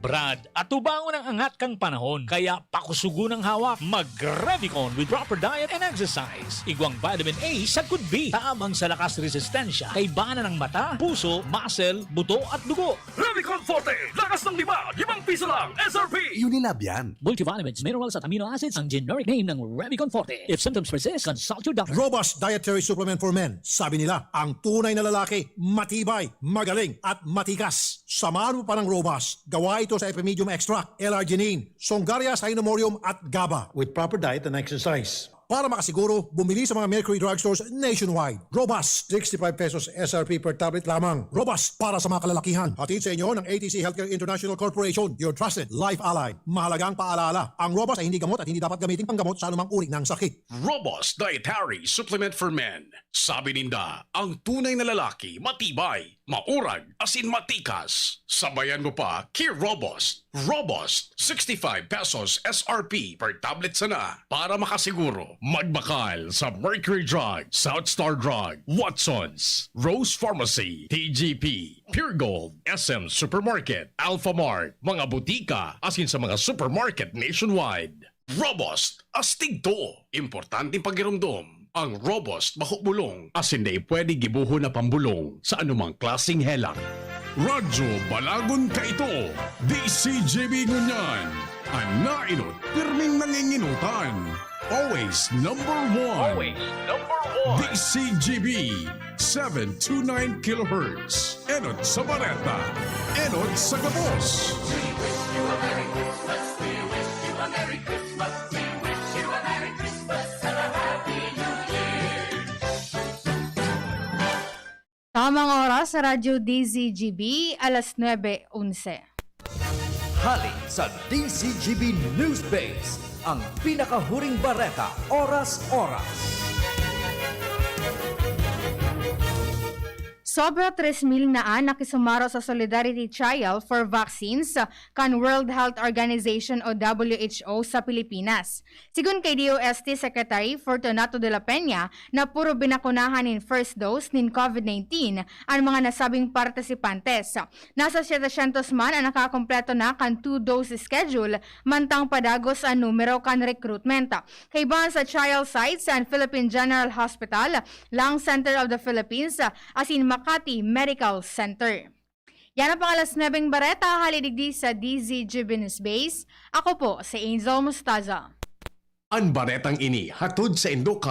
Brad, atubangon ang angat kang panahon, kaya pakusugo ng hawak, mag-Revicon with proper diet and exercise. Igwang vitamin A sa could be, taamang sa lakas resistensya, kay bana ng mata, puso, muscle, buto at dugo. Revicon Forte, lakas ng 5 piso lang, SRP. Unilab yan. Multivitamins, minerals at amino acids ang generic name ng Revicon Forte. If symptoms persist, consult your doctor. Robust dietary supplement for men. Sabi nila, ang tunay na lalaki, matibay, magaling, at matikas. Samahan mo pa ng Robust. Gawa ito sa Epimedium Extract, L-arginine, Songaria Cynomorium at GABA. With proper diet and exercise. Para makasiguro, bumili sa mga Mercury drugstores nationwide. Robust, 65 pesos SRP per tablet lamang. Robust para sa mga kalalakihan. Hatid sa inyo ng ATC Healthcare International Corporation, your trusted life ally. Mahalagang paalala, ang Robust ay hindi gamot at hindi dapat gamitin panggamot sa anumang uri ng sakit. Robust Dietary Supplement for Men. Sabi ninda, ang tunay na lalaki, matibay, maurag, asin matikas. Sabayan mo pa, Key Robust. Robust, 65 pesos SRP per tablet sana. Para makasiguro, magbakal sa Mercury Drug, South Star Drug, Watsons, Rose Pharmacy, TGP, Pure Gold, SM Supermarket, Alpha Mart, mga butika, asin sa mga supermarket nationwide. Robust, astig to. Importanteng pagirumdom. Ang Robust mahubulong asin na pwede gibuho na pambulong sa anumang klaseng helang. Radyo Balagon ka ito. DCGB ngunyan. Anainot, pirming nanginginutan. Always number one. DCGB 729 kHz. Enot sa Bareta. Enot sa Gabos. Tamang oras sa Radyo DZGB, alas 9:11. Hali sa DCGB News Base, ang pinakahuring bareta oras-oras. Sobra 3,000 na nakisumaro sa Solidarity Trial for Vaccines kan World Health Organization o WHO sa Pilipinas. Sigun kay DOST Secretary Fortunato de la Peña na puro binakunahan in first dose nin COVID-19 ang mga nasabing partisipantes. Nasa 700 man ang nakakompleto na kan 2-dose schedule mantang padagos ang numero kan recruitment. Kaibahan sa trial sites sa Philippine General Hospital, Lung Center of the Philippines, asin Makati Medical Center. Yan ang pangalas 9 bareta, halidigdi sa DZGB News Base. Ako po si Angel Mustaza. Ang baretang ini hatod sa Indoka